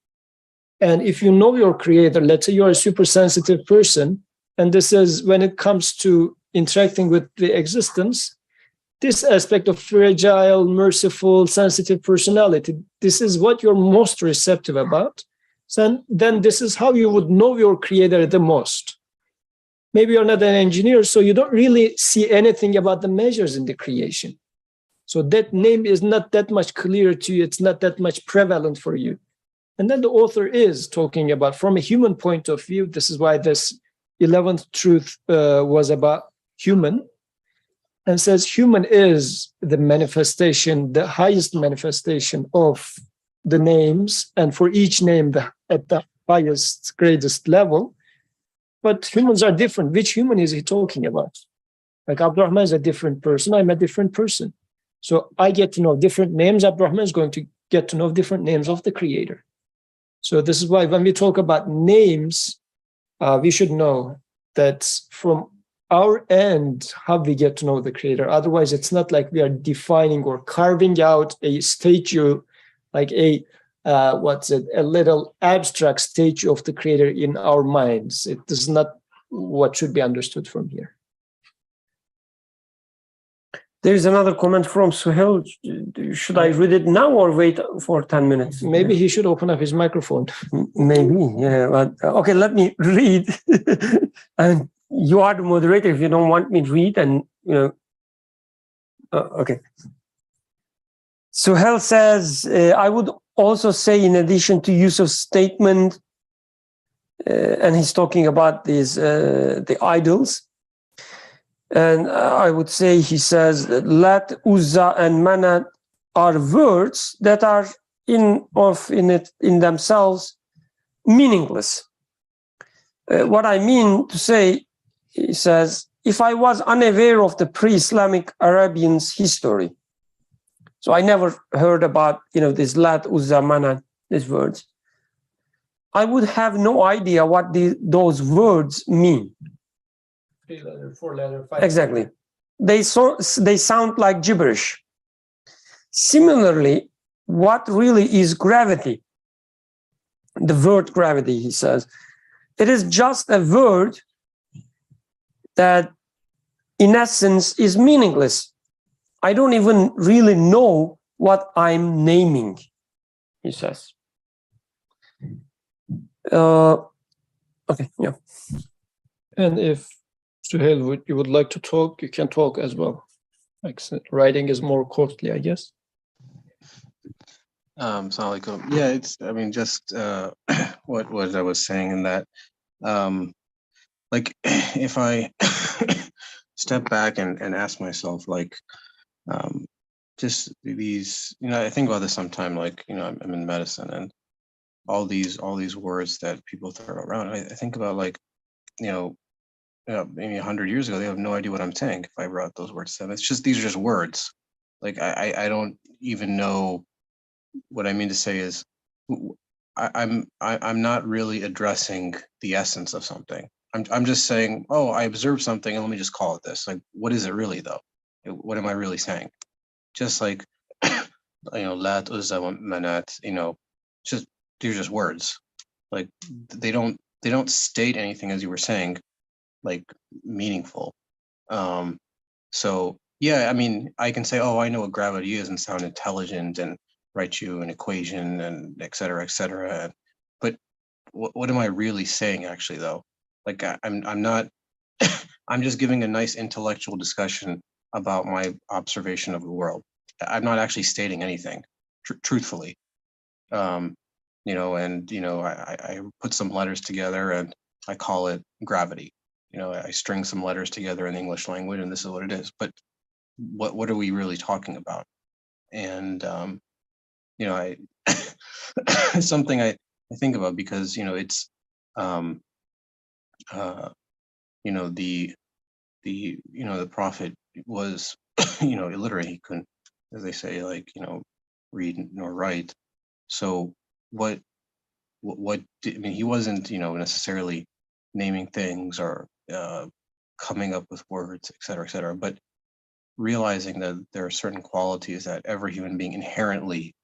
And if you know your creator, let's say you're a super sensitive person, and this is when it comes to interacting with the existence, this aspect of fragile, merciful, sensitive personality, this is what you're most receptive about. So then this is how you would know your creator the most. Maybe you're not an engineer, so you don't really see anything about the measures in the creation. So that name is not that much clear to you. It's not that much prevalent for you. And then the author is talking about, from a human point of view, this is why this 11th truth was about human, and says human is the manifestation, the highest manifestation of the names, and for each name at the highest, greatest level. But humans are different. Which human is he talking about? Like Abdurrahman is a different person. I'm a different person. So I get to know different names. Abdurrahman is going to get to know different names of the creator. So this is why when we talk about names, we should know that from our end, how we get to know the creator. Otherwise, it's not like we are defining or carving out a statue, like a little abstract statue of the creator in our minds. It is not what should be understood from here. There's another comment from Suhail. Should I read it now or wait for 10 minutes? Maybe he should open up his microphone. Maybe, yeah. But, okay, let me read. And you are the moderator if you don't want me to read, and okay. Suhail says, I would also say, in addition to Yusuf's statement, and he's talking about these the idols, and I would say, he says, Lat, Uzza, and Manat are words that are in themselves meaningless. What I mean to say, he says, if I was unaware of the pre-Islamic Arabians' history, so I never heard about this Lat, Uzza, Manat, these words, I would have no idea what those words mean. 3-letter, 4-letter, 5-letter. Exactly. They sound like gibberish. Similarly, what really is gravity? The word gravity, he says, it is just a word that in essence is meaningless. I don't even really know what I'm naming, he says. Okay, yeah. And if Suhail, you would like to talk, you can talk as well. Like writing is more costly, I guess. Assalamu alaikum. Yeah, it's, I mean, just what I was saying in that, like, if I step back and ask myself, like, just these, I think about this sometime, like, I'm in medicine, and all these words that people throw around. I think about, like, maybe 100 years ago, they have no idea what I'm saying if I brought those words to them. It's just, these are just words. Like, I don't even know what I mean to say is, I'm not really addressing the essence of something. I'm just saying, oh, I observed something, and let me just call it this. Like, what is it really, though? What am I really saying? Just like, Lat, Uzza, Manat, just, they're just words. Like, they don't state anything, as you were saying, like, meaningful. So yeah, I mean, I can say, oh, I know what gravity is, and sound intelligent, and write you an equation, and et cetera, but what am I really saying, actually, though? Like, I'm not I'm just giving a nice intellectual discussion about my observation of the world. I'm not actually stating anything, truthfully. I put some letters together, and I call it gravity. I string some letters together in the English language, and this is what it is. But what are we really talking about? And it's something I think about, because it's the prophet was illiterate. He couldn't, as they say, like, read nor write. So what I mean, he wasn't necessarily naming things or coming up with words, et cetera, but realizing that there are certain qualities that every human being inherently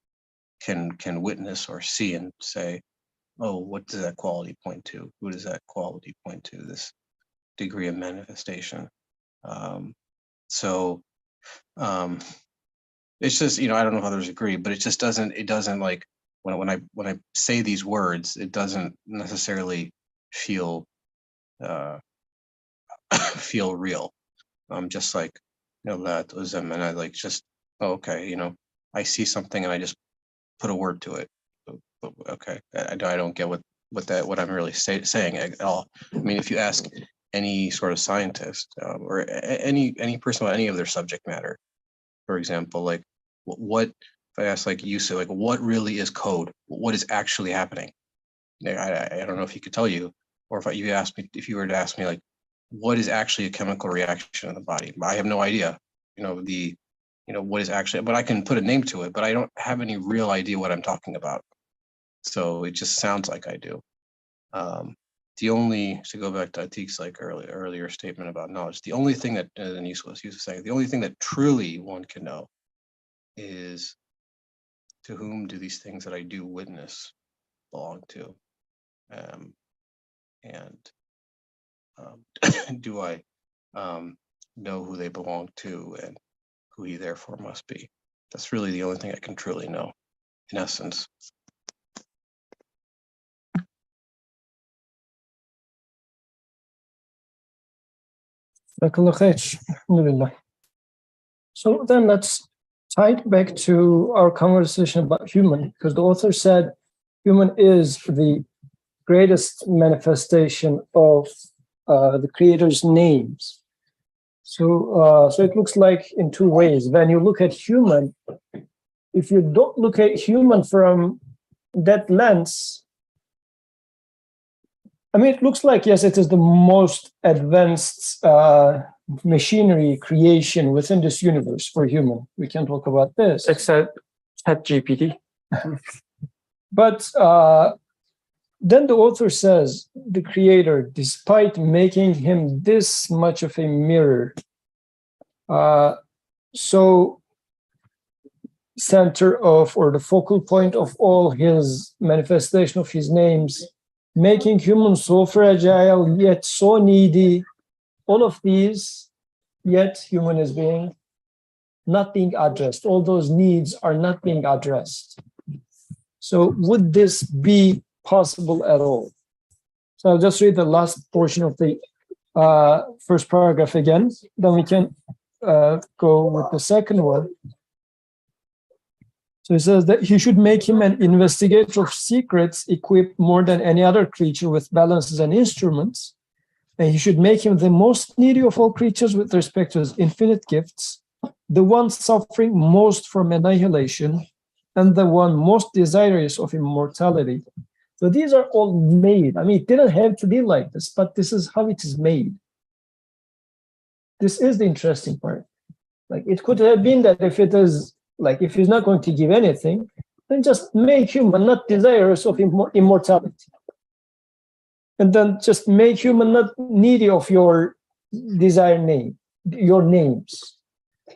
can witness or see and say, oh, what does that quality point to? Who does that quality point to? This degree of manifestation. So it's just, I don't know if others agree, but it just doesn't like when I say these words, it doesn't necessarily feel feel real. Just like, that was them, and I like just, oh, okay, I see something and I just put a word to it. Okay, I don't get what I'm really saying at all. I mean, if you ask any sort of scientist or any person about any of their subject matter, for example, like what if I ask like you say like what really is code? What is actually happening? I don't know if he could tell you, or if you were to ask me like what is actually a chemical reaction in the body? I have no idea. What is actually, but I can put a name to it, but I don't have any real idea what I'm talking about. So it just sounds like I do. To go back to Atik's like earlier statement about knowledge, the only thing that, and Yusuf was saying, the only thing that truly one can know is to whom do these things that I do witness belong to, and do I know who they belong to and who he therefore must be. That's really the only thing I can truly know, in essence. So then let's tie it back to our conversation about human, because the author said human is the greatest manifestation of the creator's names. So it looks like in two ways. When you look at human, if you don't look at human from that lens, I mean, it looks like, yes, it is the most advanced machinery creation within this universe for human. We can talk about this. Except ChatGPT. But then the author says, the creator, despite making him this much of a mirror, so center of, or the focal point of all his manifestation of his names, making humans so fragile, yet so needy, all of these, yet human is not being addressed. All those needs are not being addressed. So would this be possible at all? So I'll just read the last portion of the first paragraph again, then we can go with the second one. So he says that he should make him an investigator of secrets, equipped more than any other creature with balances and instruments. And he should make him the most needy of all creatures with respect to his infinite gifts, the one suffering most from annihilation, and the one most desirous of immortality. So these are all made. I mean, it didn't have to be like this, but this is how it is made. This is the interesting part. Like, it could have been that if it is, like, if he's not going to give anything, then just make human not desirous of immortality. And then just make human not needy of your desired name, your names.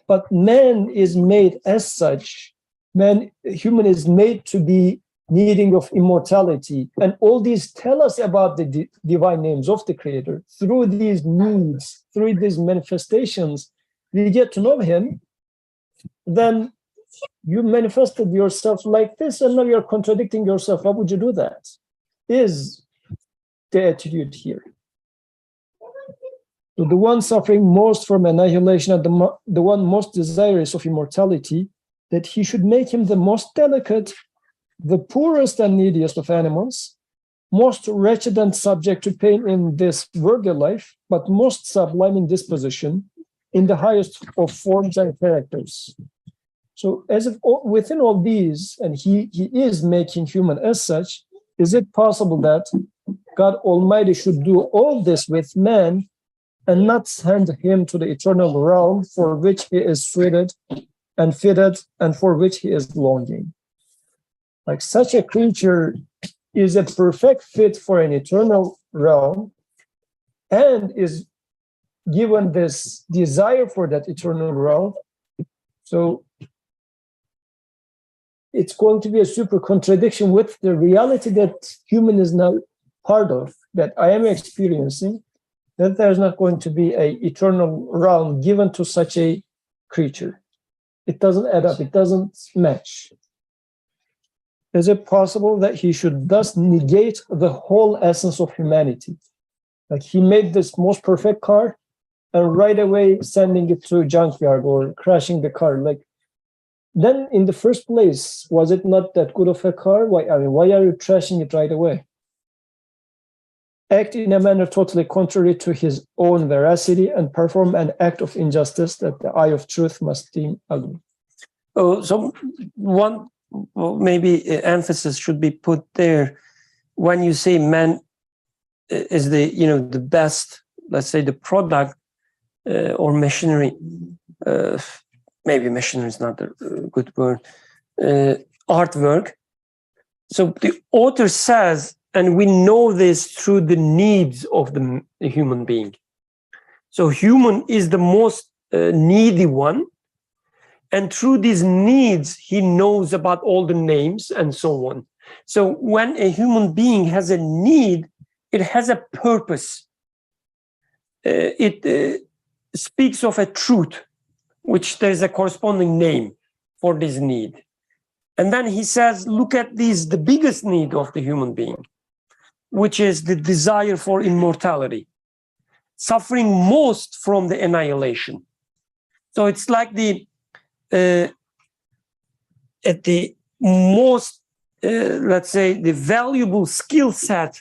But man is made as such. Human is made to be needing of immortality. And all these tell us about the divine names of the Creator. Through these needs, through these manifestations, we get to know him. Then you manifested yourself like this, and now you're contradicting yourself. How would you do that? Is the attitude here. So the one suffering most from annihilation and the one most desirous of immortality, that he should make him the most delicate, the poorest and neediest of animals, most wretched and subject to pain in this worldly life, but most sublime in disposition, in the highest of forms and characters. So as if within all these, and he is making human as such, is it possible that God Almighty should do all this with man and not send him to the eternal realm for which he is fitted and for which he is longing? Like, such a creature is a perfect fit for an eternal realm and is given this desire for that eternal realm, so it's going to be a super contradiction with the reality that human is now part of, that I am experiencing, that there's not going to be a eternal realm given to such a creature. It doesn't add up. It doesn't match. Is it possible that he should thus negate the whole essence of humanity? Like he made this most perfect car and right away sending it to a junkyard or crashing the car. Like, then in the first place, was it not that good of a car? Why are you trashing it right away? Act in a manner totally contrary to his own veracity and perform an act of injustice that the eye of truth must deem ugly. Oh, so one maybe emphasis should be put there when you say man is the the best, let's say the product or machinery. Maybe machinery is not a good word. Artwork. So the author says, and we know this through the needs of the human being. So human is the most needy one. And through these needs, he knows about all the names and so on. So when a human being has a need, it has a purpose. It speaks of a truth, which there's a corresponding name for this need. And then he says, look at these, the biggest need of the human being, which is the desire for immortality, suffering most from the annihilation. So it's like the at the most, let's say, the valuable skill set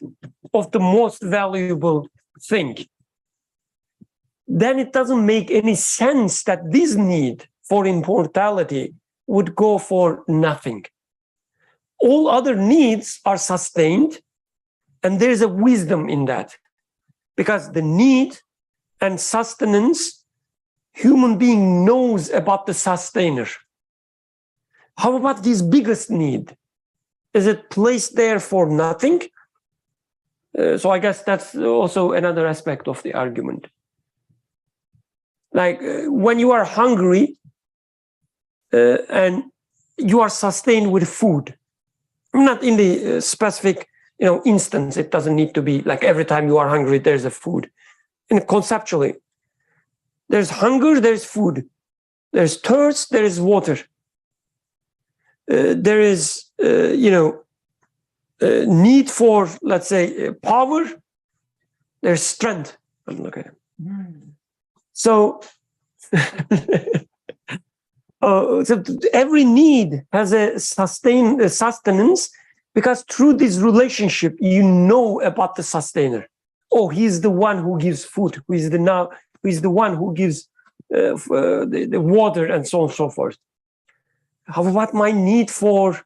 of the most valuable thing. Then it doesn't make any sense that this need for immortality would go for nothing. All other needs are sustained, and there's a wisdom in that, because the need and sustenance, human being knows about the sustainer. How about this biggest need? Is it placed there for nothing? So I guess that's also another aspect of the argument. Like when you are hungry and you are sustained with food, not in the specific instance, it doesn't need to be like every time you are hungry, there's a food. And conceptually, there's hunger, there's food. There's thirst, there is water. There is, need for, let's say, power. There's strength. Okay. So, so every need has a sustenance, because through this relationship, you know about the sustainer. Oh, he's the one who gives food. Who is the one who gives the water and so on and so forth. How about my need for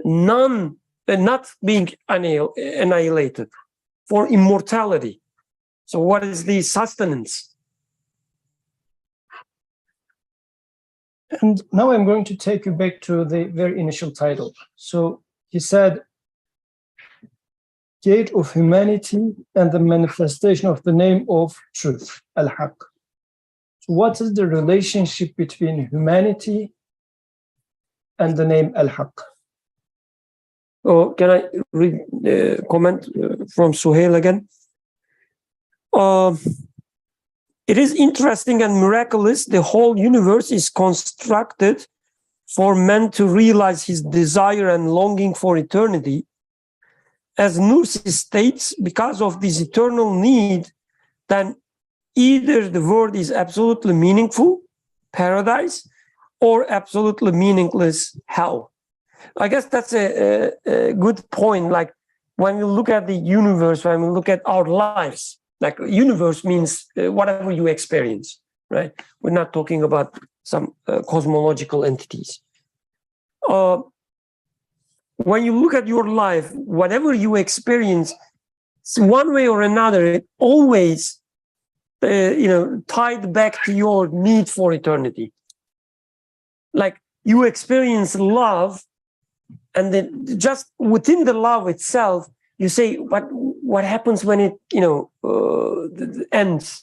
not being annihilated, for immortality? So what is the sustenance? And now I'm going to take you back to the very initial title. So he said, Gate of Humanity and the Manifestation of the Name of Truth, Al-Haq. So what is the relationship between humanity and the name Al-Haq? Oh, can I read comment from Suhail again? It is interesting and miraculous. The whole universe is constructed for man to realize his desire and longing for eternity. As Nursi states, because of this eternal need, then either the world is absolutely meaningful, paradise, or absolutely meaningless, hell. I guess that's a good point. Like when we look at the universe, when we look at our lives, like universe means whatever you experience, right? We're not talking about some cosmological entities. When you look at your life, whatever you experience, one way or another, it always, tied back to your need for eternity. Like you experience love, and then just within the love itself, you say, "But what happens when it, ends?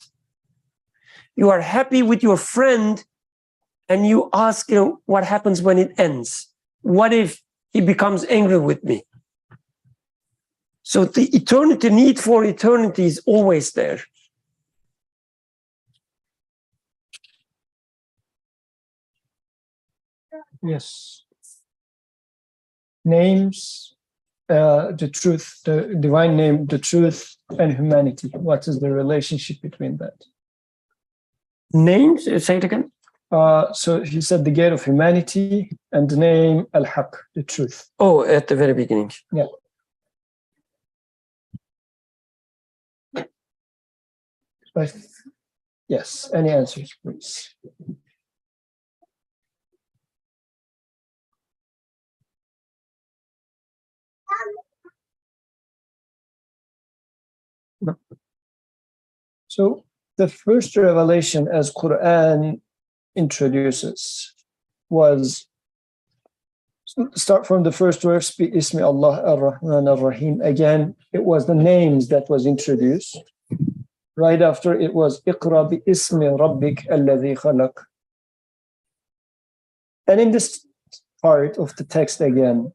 you are happy with your friend and you ask, what happens when it ends? What if he becomes angry with me? So the eternity, need for eternity is always there. Yes. Names, the truth, the divine name, the truth, and humanity. What is the relationship between that? Names, say it again. So he said the gate of humanity and the name Al-Haq, the truth. Oh, at the very beginning. Yeah. But yes, any answers, please? No. So the first revelation as Quran introduces was, start from the first verse, Bi Ismi Allah ar-Rahman ar-Rahim. Again, it was the names that was introduced. Right after it was Iqra bi Ismi Rabbik alladhi khalaq. And in this part of the text again,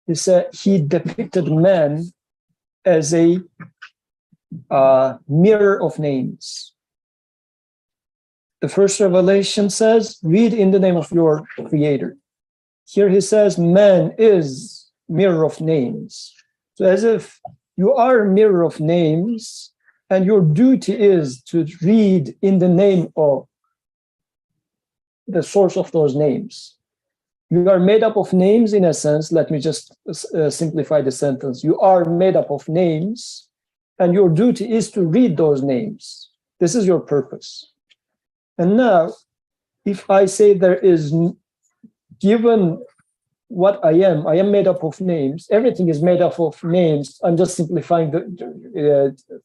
he said he depicted man as a mirror of names. The first revelation says, read in the name of your creator. Here he says, man is mirror of names. So as if you are a mirror of names, and your duty is to read in the name of the source of those names. You are made up of names in a sense. Let me just simplify the sentence. You are made up of names, and your duty is to read those names. This is your purpose. And now, if I say there is, given what I am made up of names. Everything is made up of names. I'm just simplifying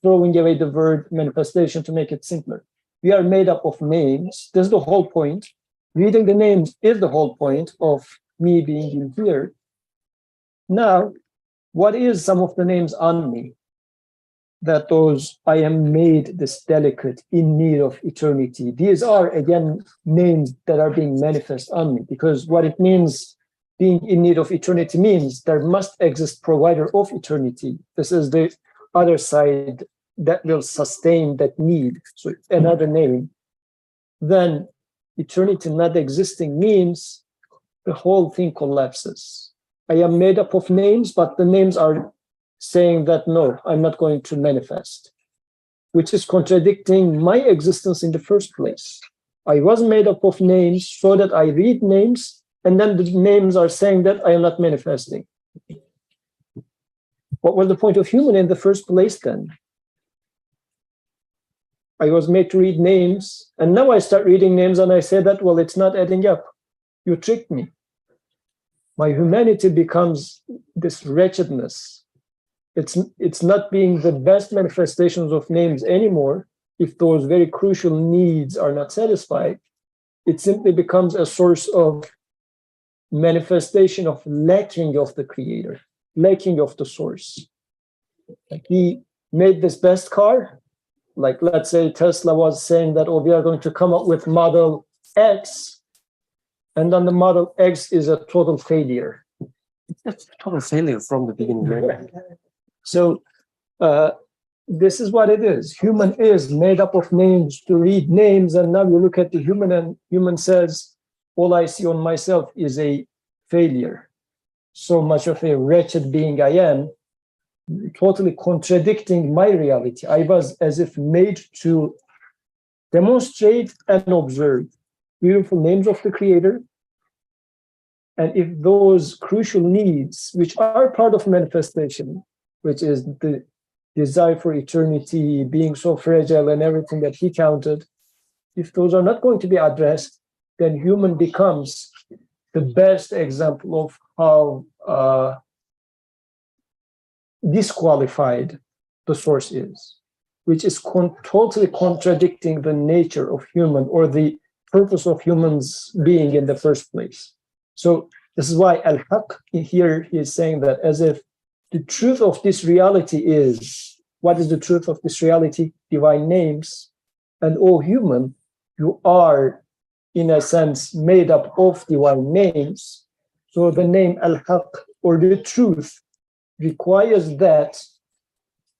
throwing away the word manifestation to make it simpler. We are made up of names. This is the whole point. Reading the names is the whole point of me being in here. Now, what is some of the names on me? That those I am made this delicate, in need of eternity. These are, again, names that are being manifest on me, because what it means, being in need of eternity, means there must exist provider of eternity. This is the other side that will sustain that need. So another name. Then eternity not existing means the whole thing collapses. I am made up of names, but the names are saying that, no, I'm not going to manifest, which is contradicting my existence in the first place. I was made up of names so that I read names, and then the names are saying that I am not manifesting. What was the point of human in the first place then? I was made to read names, and now I start reading names and I say that, well, it's not adding up. You tricked me. My humanity becomes this wretchedness. It's not being the best manifestations of names anymore. If those very crucial needs are not satisfied, it simply becomes a source of manifestation of lacking of the creator, lacking of the source. Like he made this best car, like let's say Tesla was saying that, oh, we are going to come up with Model X, and then the Model X is a total failure. That's a total failure from the beginning. Right? So this is what it is. Human is made up of names to read names, and now you look at the human, and human says, all I see on myself is a failure. So much of a wretched being I am, totally contradicting my reality. I was as if made to demonstrate and observe beautiful names of the Creator. And if those crucial needs, which are part of manifestation, which is the desire for eternity, being so fragile and everything that he counted, if those are not going to be addressed, then human becomes the best example of how disqualified the source is, which is totally contradicting the nature of human or the purpose of humans being in the first place. So this is why Al-Haq here he is saying that as if the truth of this reality is, what is the truth of this reality? Divine names. And oh human, you are, in a sense, made up of divine names. So the name Al-Haq, or the truth, requires that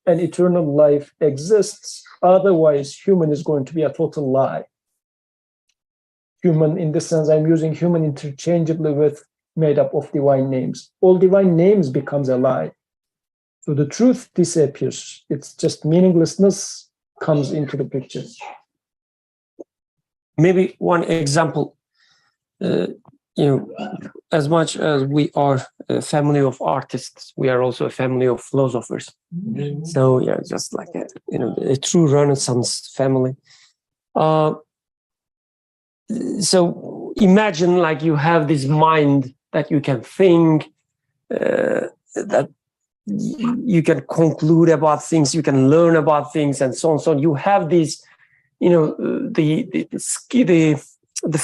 an eternal life exists. Otherwise, human is going to be a total lie. Human, in this sense, I'm using human interchangeably with made up of divine names. All divine names becomes a lie. So the truth disappears. It's just meaninglessness comes into the picture. Maybe one example, as much as we are a family of artists, we are also a family of philosophers. So yeah, just like a true Renaissance family. So imagine like you have this mind that you can think, that you can conclude about things, you can learn about things, and so on. So you have this, the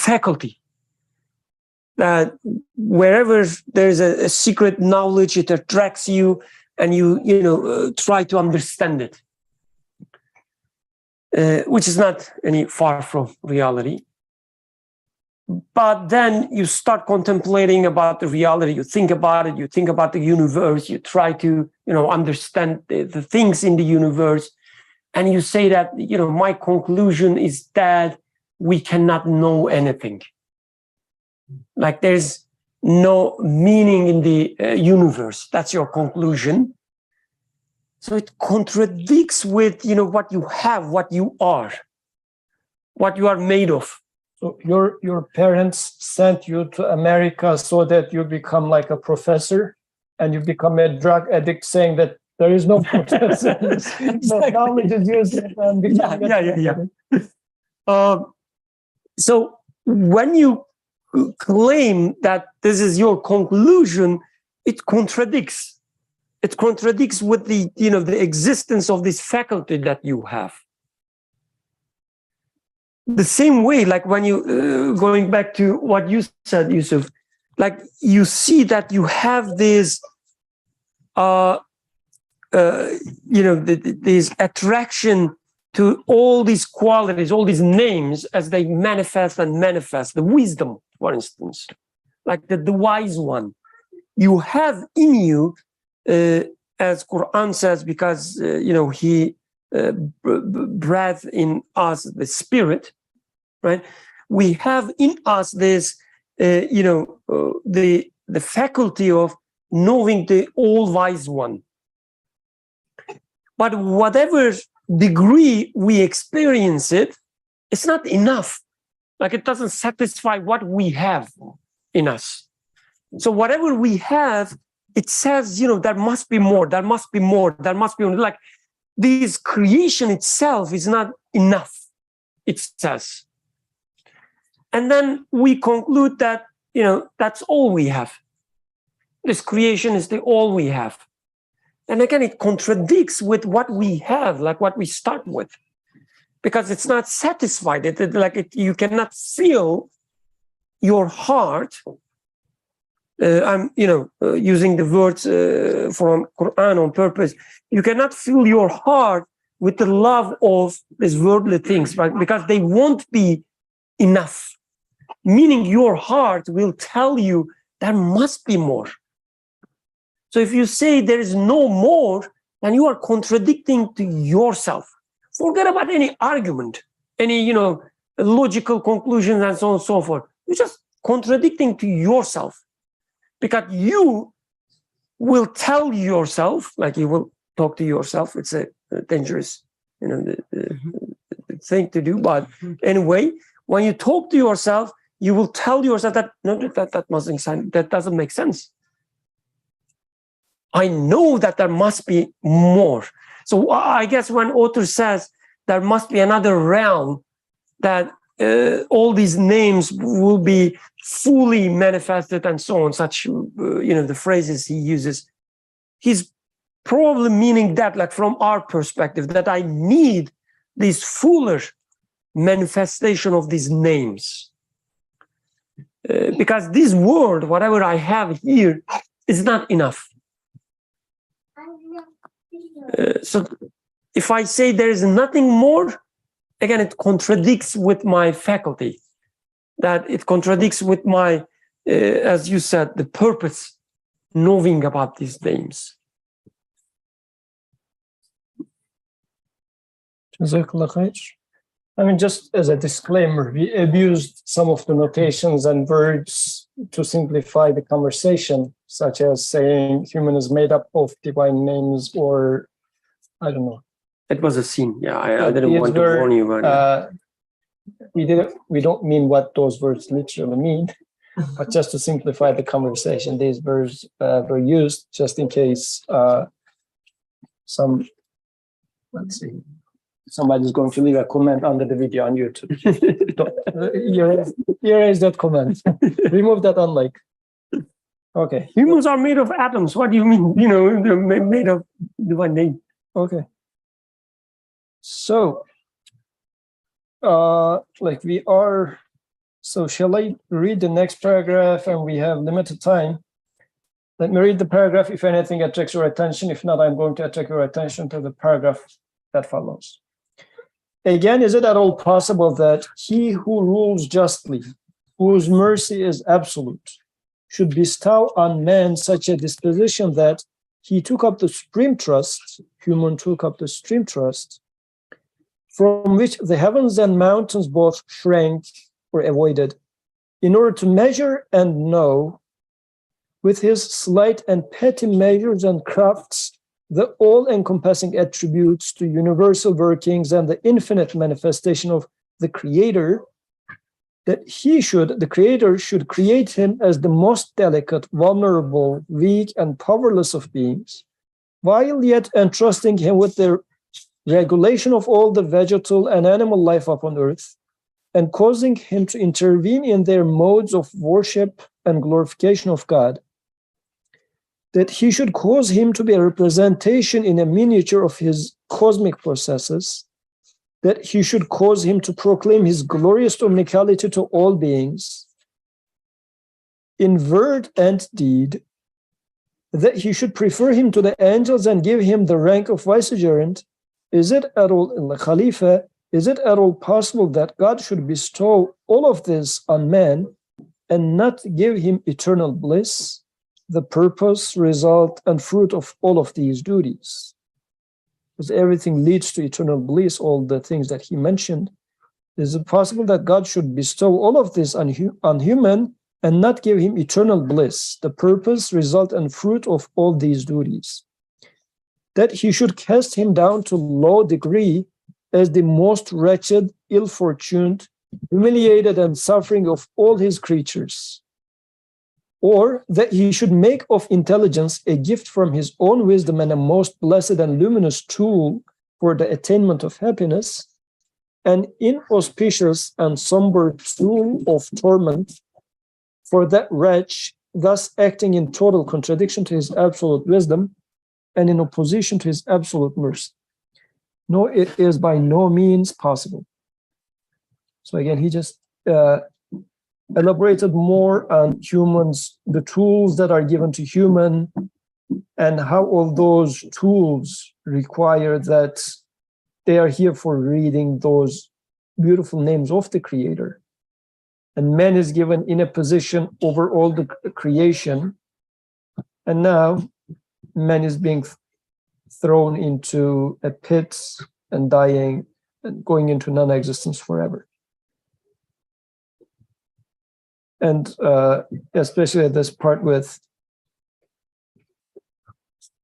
faculty that wherever there's a secret knowledge, it attracts you, and you try to understand it, which is not any far from reality. But then you start contemplating about the reality, you think about it, you think about the universe, you try to, understand the things in the universe, and you say that, my conclusion is that we cannot know anything. Like there's no meaning in the universe. That's your conclusion. So it contradicts with, what you have, what you are made of. So your parents sent you to America so that you become like a professor, and you become a drug addict, saying that there is no professor. Exactly. Knowledge is useless. So when you claim that this is your conclusion, it contradicts. It contradicts with the existence of this faculty that you have. The same way, like when you, going back to what you said, Yusuf, like you see that you have this, this attraction to all these qualities, all these names as they manifest. The wisdom, for instance, like the wise one. You have in you, as Quran says, because, he breathed in us the spirit, right? We have in us this, the faculty of knowing the all-wise one. But whatever degree we experience it, it's not enough. Like it doesn't satisfy what we have in us. So whatever we have, it says, there must be more, there must be more, there must be more. Like this creation itself is not enough, it says. And then we conclude that, that's all we have. This creation is all we have. And again, it contradicts with what we have, like what we start with, because it's not satisfied. You cannot feel your heart. I'm, using the words from Quran on purpose. You cannot fill your heart with the love of these worldly things, right? Because they won't be enough. Meaning your heart will tell you there must be more. So if you say there is no more, then you are contradicting to yourself. Forget about any argument, any, logical conclusions and so on and so forth. You're just contradicting to yourself, because you will tell yourself, like you will talk to yourself. It's a dangerous, thing to do. But anyway, when you talk to yourself, you will tell yourself that that doesn't make sense. I know that there must be more. So I guess when author says there must be another realm, that all these names will be fully manifested and so on, such, the phrases he uses, he's probably meaning that, like from our perspective, that I need this fuller manifestation of these names. Because this world, whatever I have here, is not enough. So if I say there is nothing more, again, it contradicts with my faculty, that it contradicts with my, as you said, the purpose, knowing about these names. Jazakallah khair. I mean, just as a disclaimer, we abused some of the notations and words to simplify the conversation, such as saying human is made up of divine names, or I don't know. It was a sin. Yeah, I didn't These want to were, warn you about it. We don't mean what those words literally mean, but just to simplify the conversation, these words were used just in case let's see, somebody's going to leave a comment under the video on YouTube. Erase that comment. Remove that unlike. Okay. Humans are made of atoms. What do you mean? You know, they're made of divine name. Okay. So, so shall I read the next paragraph, and we have limited time? Let me read the paragraph. If anything attracts your attention, if not, I'm going to attract your attention to the paragraph that follows. Again, is it at all possible that he who rules justly, whose mercy is absolute, should bestow on man such a disposition that he took up the supreme trust, human took up the supreme trust, from which the heavens and mountains both shrank or avoided, in order to measure and know with his slight and petty measures and crafts the all-encompassing attributes to universal workings and the infinite manifestation of the Creator, that the Creator should create him as the most delicate, vulnerable, weak, and powerless of beings, while yet entrusting him with the regulation of all the vegetal and animal life upon earth, and causing him to intervene in their modes of worship and glorification of God, that he should cause him to be a representation in a miniature of his cosmic processes, that he should cause him to proclaim his glorious omnicality to all beings, in word and deed, that he should prefer him to the angels and give him the rank of vicegerent. Is it at all, in the Khalifa, is it at all possible that God should bestow all of this on man and not give him eternal bliss, the purpose, result, and fruit of all of these duties? Because everything leads to eternal bliss, all the things that he mentioned. Is it possible that God should bestow all of this on human and not give him eternal bliss, the purpose, result, and fruit of all these duties? That he should cast him down to low degree as the most wretched, ill-fortuned, humiliated, and suffering of all his creatures? Or that he should make of intelligence a gift from his own wisdom and a most blessed and luminous tool for the attainment of happiness, an inauspicious and somber tool of torment for that wretch, thus acting in total contradiction to his absolute wisdom and in opposition to his absolute mercy? No, it is by no means possible. So again, he just elaborated more on humans, the tools that are given to human, and how all those tools require that they are here for reading those beautiful names of the Creator. And man is given in a position over all the creation, and now man is being thrown into a pit and dying and going into non-existence forever. And especially at this part with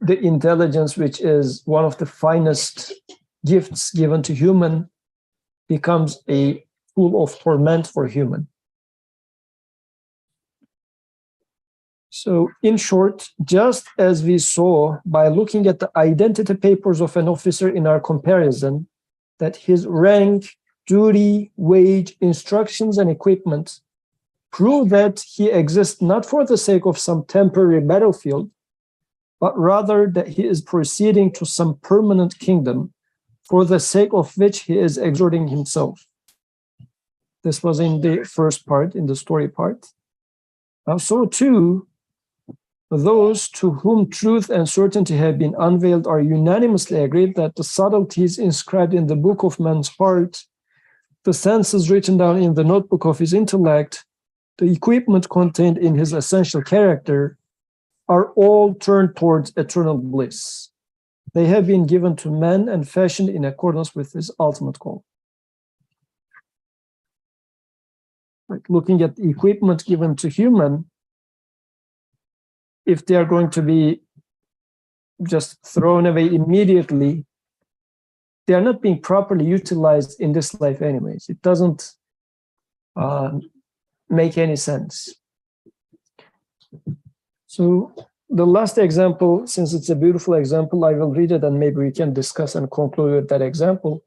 the intelligence, which is one of the finest gifts given to human, becomes a tool of torment for human. So in short, just as we saw by looking at the identity papers of an officer in our comparison, that his rank, duty, wage, instructions, and equipment prove that he exists not for the sake of some temporary battlefield, but rather that he is proceeding to some permanent kingdom, for the sake of which he is exerting himself. This was in the first part, in the story part. Now, so too, those to whom truth and certainty have been unveiled are unanimously agreed that the subtleties inscribed in the book of man's heart the senses written down in the notebook of his intellect, the equipment contained in his essential character, are all turned towards eternal bliss. They have been given to man and fashioned in accordance with his ultimate goal. Like looking at the equipment given to human, if they are going to be just thrown away immediately, they are not being properly utilized in this life anyways. It doesn't make any sense. So the last example, since it's a beautiful example, I will read it and maybe we can discuss and conclude with that example.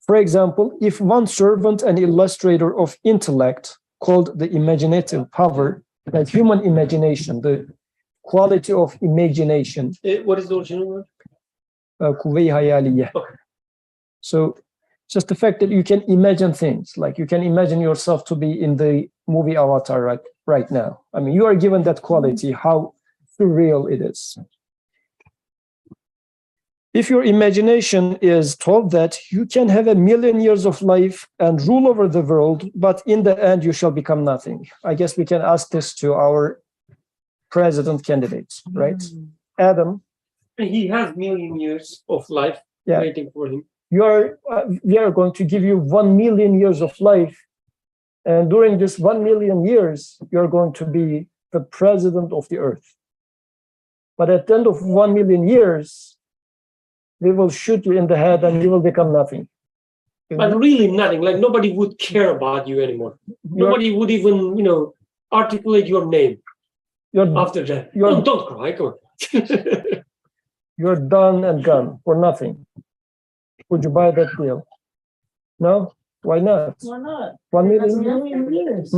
For example, if one servant and illustrator of intellect called the imaginative power, like human imagination, the quality of imagination. What is the original word? Kuvve-i hayaliye. Okay. So just the fact that you can imagine things, like you can imagine yourself to be in the movie Avatar right now. I mean, you are given that quality, how surreal it is. If your imagination is told that you can have 1,000,000 years of life and rule over the world, but in the end you shall become nothing. I guess we can ask this to our president candidates, right? Adam. He has 1,000,000 years of life waiting for him. We are going to give you 1,000,000 years of life. And during this 1,000,000 years, you're going to be the president of the earth. But at the end of 1,000,000 years, we will shoot you in the head and you will become nothing. But really nothing, like nobody would care about you anymore. Nobody would even, articulate your name after that. Don't cry, come on. You're done and gone for nothing. Would you buy that deal? No? Why not? Why not? 1,000,000 years.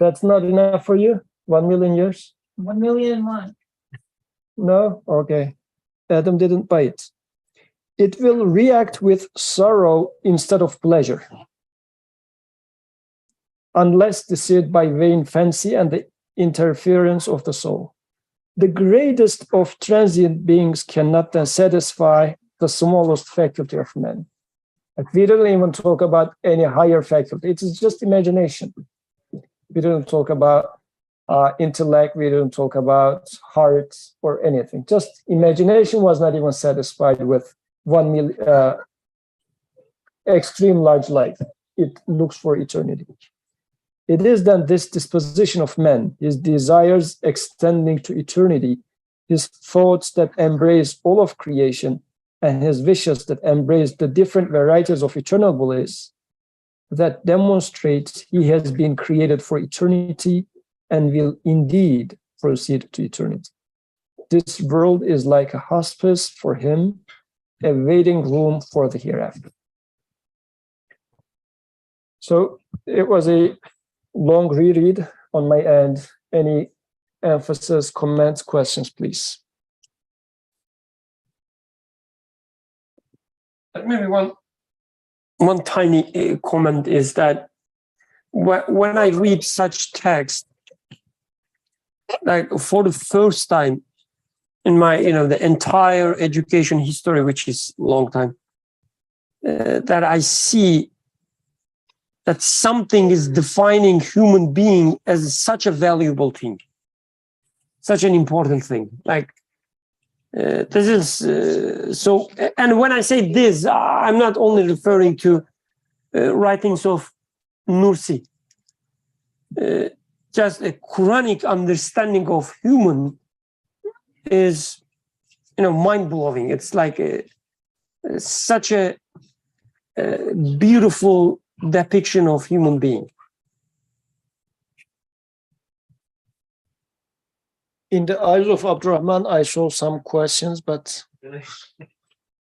That's not enough for you? 1,000,000 years? 1,000,001. No? Okay. Adam didn't buy it. It will react with sorrow instead of pleasure, unless deceived by vain fancy and the interference of the soul. The greatest of transient beings cannot then satisfy the smallest faculty of man. Like we didn't even talk about any higher faculty. It is just imagination. We didn't talk about intellect. We didn't talk about heart or anything. Just imagination was not even satisfied with 1,000,000 extreme large life. It looks for eternity. It is then this disposition of man, his desires extending to eternity, his thoughts that embrace all of creation, and his wishes that embrace the different varieties of eternal bliss, that demonstrates he has been created for eternity and will indeed proceed to eternity. This world is like a hospice for him, a waiting room for the hereafter. So it was a long reread on my end. Any emphasis, comments, questions, please? Maybe one tiny comment is that when I read such text, like for the first time in my, the entire education history, which is a long time, that I see that something is defining human being as such a valuable thing, such an important thing. Like this is so. And when I say this, I'm not only referring to writings of Nursi. Just a Quranic understanding of human is, mind-blowing. It's like such a beautiful depiction of human being. In the eyes of Abdurrahman, I saw some questions, but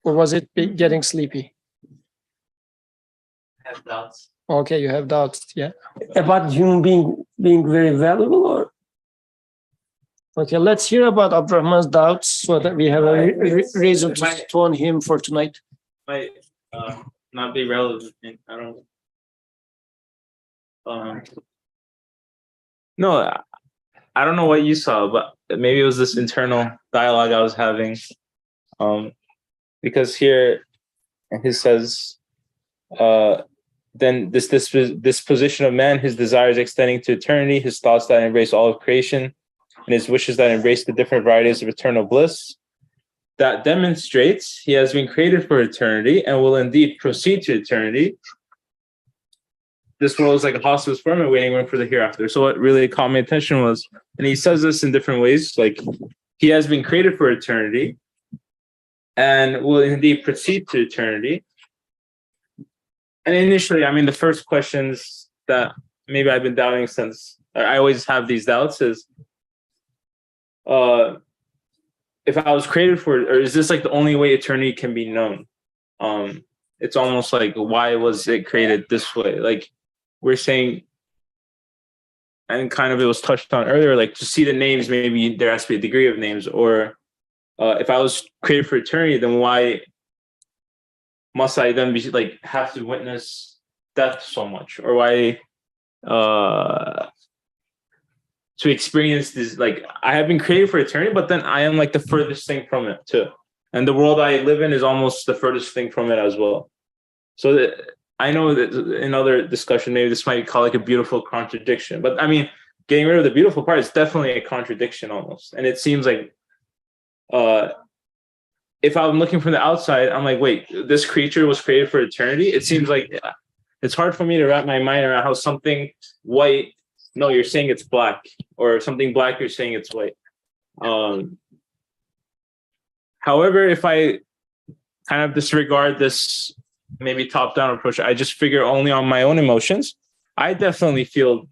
or was it getting sleepy? I have doubts. Okay, you have doubts, yeah. About human being very valuable, or? Okay, let's hear about Abdurrahman's doubts so that we have a reason to stone him for tonight. Might not be relevant. I don't know. No, I don't know what you saw, but maybe it was this internal dialogue I was having. Because here he says, then this disposition of man, his desires extending to eternity, his thoughts that embrace all of creation, and his wishes that embrace the different varieties of eternal bliss, that demonstrates he has been created for eternity and will indeed proceed to eternity. This world is like a hospice for him and waiting room for the hereafter. So what really caught my attention was, and he says this in different ways, like he has been created for eternity and will indeed proceed to eternity. And initially, I mean, the first questions that maybe I've been doubting since, I always have these doubts is, if I was created for, or is this like the only way eternity can be known? It's almost like, why was it created this way? Like we're saying, and kind of it was touched on earlier, like to see the names, maybe there has to be a degree of names, or if I was created for eternity, then why must I then be like have to witness death so much, or why to experience this? Like I have been created for eternity, but then I am like the furthest thing from it too, and the world I live in is almost the furthest thing from it as well. So that I know that in other discussion, maybe this might be called like a beautiful contradiction, but I mean, getting rid of the beautiful part is definitely a contradiction almost, and it seems like if I'm looking from the outside, I'm like, wait, this creature was created for eternity? It seems like it's hard for me to wrap my mind around how something white, no, you're saying it's black, or something black, you're saying it's white. However, if I kind of disregard this maybe top-down approach, I just figure only on my own emotions, I definitely feel,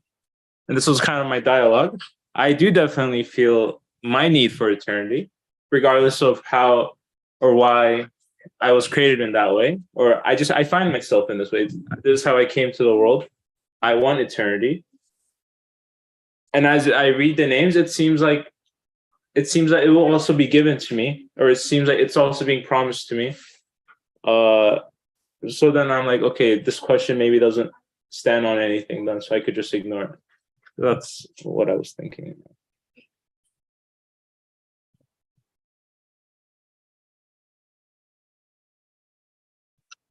and this was kind of my dialogue, I do definitely feel my need for eternity, regardless of how or why I was created in that way, or I find myself in this way. This is how I came to the world. I want eternity. And as I read the names, it seems like it will also be given to me, or it seems like it's also being promised to me. So then I'm like, okay, this question maybe doesn't stand on anything then, so I could just ignore it. That's what I was thinking.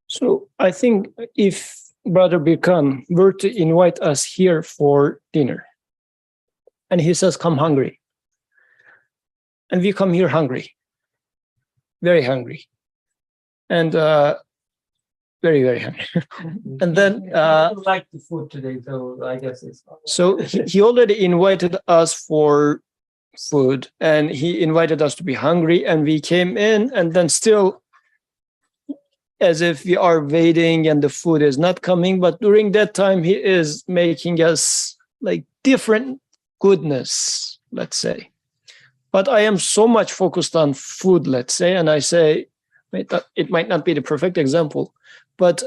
So I think if Brother Birkan were to invite us here for dinner, and he says, come hungry, and we come here hungry, very hungry, and very, very hungry. And then I don't like the food today, so I guess it's so he already invited us for food, and he invited us to be hungry, and we came in, and then still as if we are waiting and the food is not coming. But during that time, he is making us like different goodness, let's say. But I am so much focused on food, let's say, and I say, it might not be the perfect example, but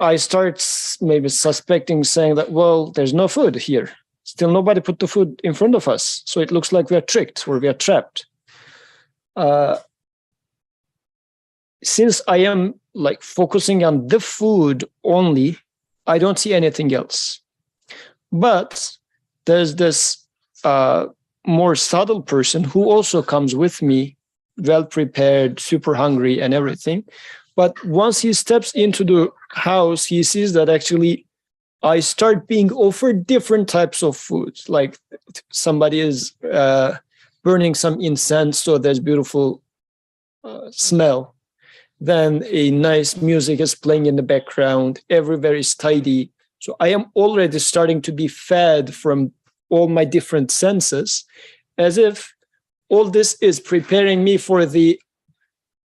I start maybe suspecting, saying that, well, there's no food here. Still nobody put the food in front of us. So it looks like we are tricked or we are trapped. Since I am like focusing on the food only, I don't see anything else. But there's this more subtle person who also comes with me, well prepared, super hungry and everything. But once he steps into the house, he sees that actually I start being offered different types of foods. Like somebody is burning some incense, so there's beautiful smell. Then a nice music is playing in the background. Everywhere is tidy. So I am already starting to be fed from all my different senses, as if all this is preparing me for the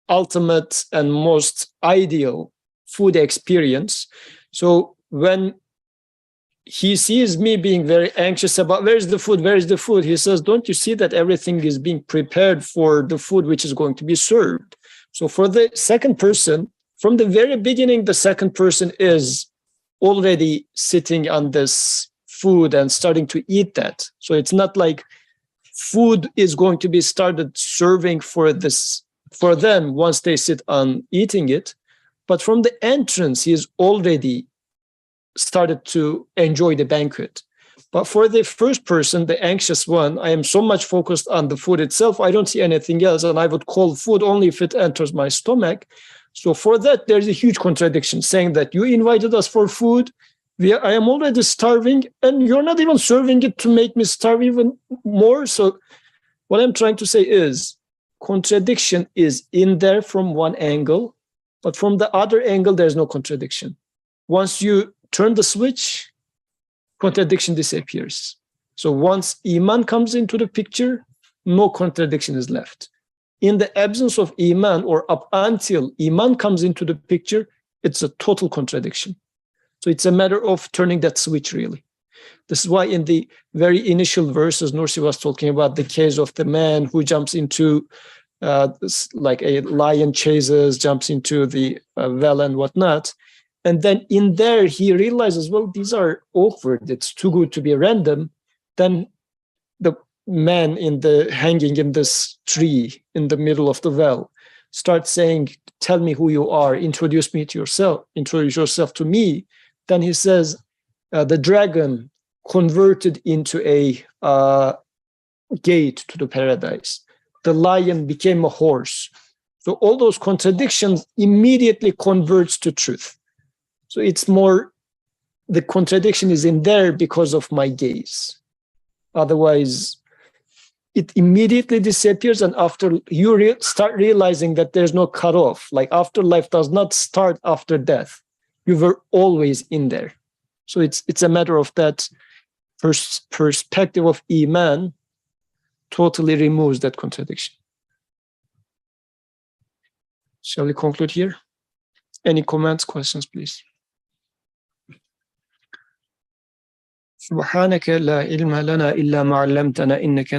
ultimate and most ideal food experience. So when he sees me being very anxious about where's the food, he says, don't you see that everything is being prepared for the food which is going to be served? So for the second person, from the very beginning, the second person is already sitting on this food and starting to eat that. So it's not like food is going to be started serving for them once they sit on eating it. But from the entrance, he is already started to enjoy the banquet. But for the first person, the anxious one, I am so much focused on the food itself, I don't see anything else. And I would call food only if it enters my stomach. So for that, there's a huge contradiction saying that you invited us for food. I am already starving and you're not even serving it to make me starve even more. So what I'm trying to say is contradiction is in there from one angle, but from the other angle, there's no contradiction. Once you turn the switch, contradiction disappears. So once Iman comes into the picture, no contradiction is left. In the absence of Iman, or up until Iman comes into the picture, it's a total contradiction. So it's a matter of turning that switch, really. This is why in the very initial verses, Nursi was talking about the case of the man who jumps into, like a lion chases, jumps into the well and whatnot. And then in there, he realizes, well, these are awkward. It's too good to be random. Then the man hanging in this tree in the middle of the well starts saying, tell me who you are, introduce yourself to me. Then he says, the dragon converted into a gate to the paradise. The lion became a horse. So all those contradictions immediately converts to truth. So it's more, the contradiction is in there because of my gaze. Otherwise, it immediately disappears. And after you start realizing that there's no cutoff, like afterlife does not start after death. You were always in there. So it's a matter of that perspective of Iman totally removes that contradiction. Shall we conclude here? Any comments, questions, please? سبحانك لا علم لنا إلا ما علمتنا إنك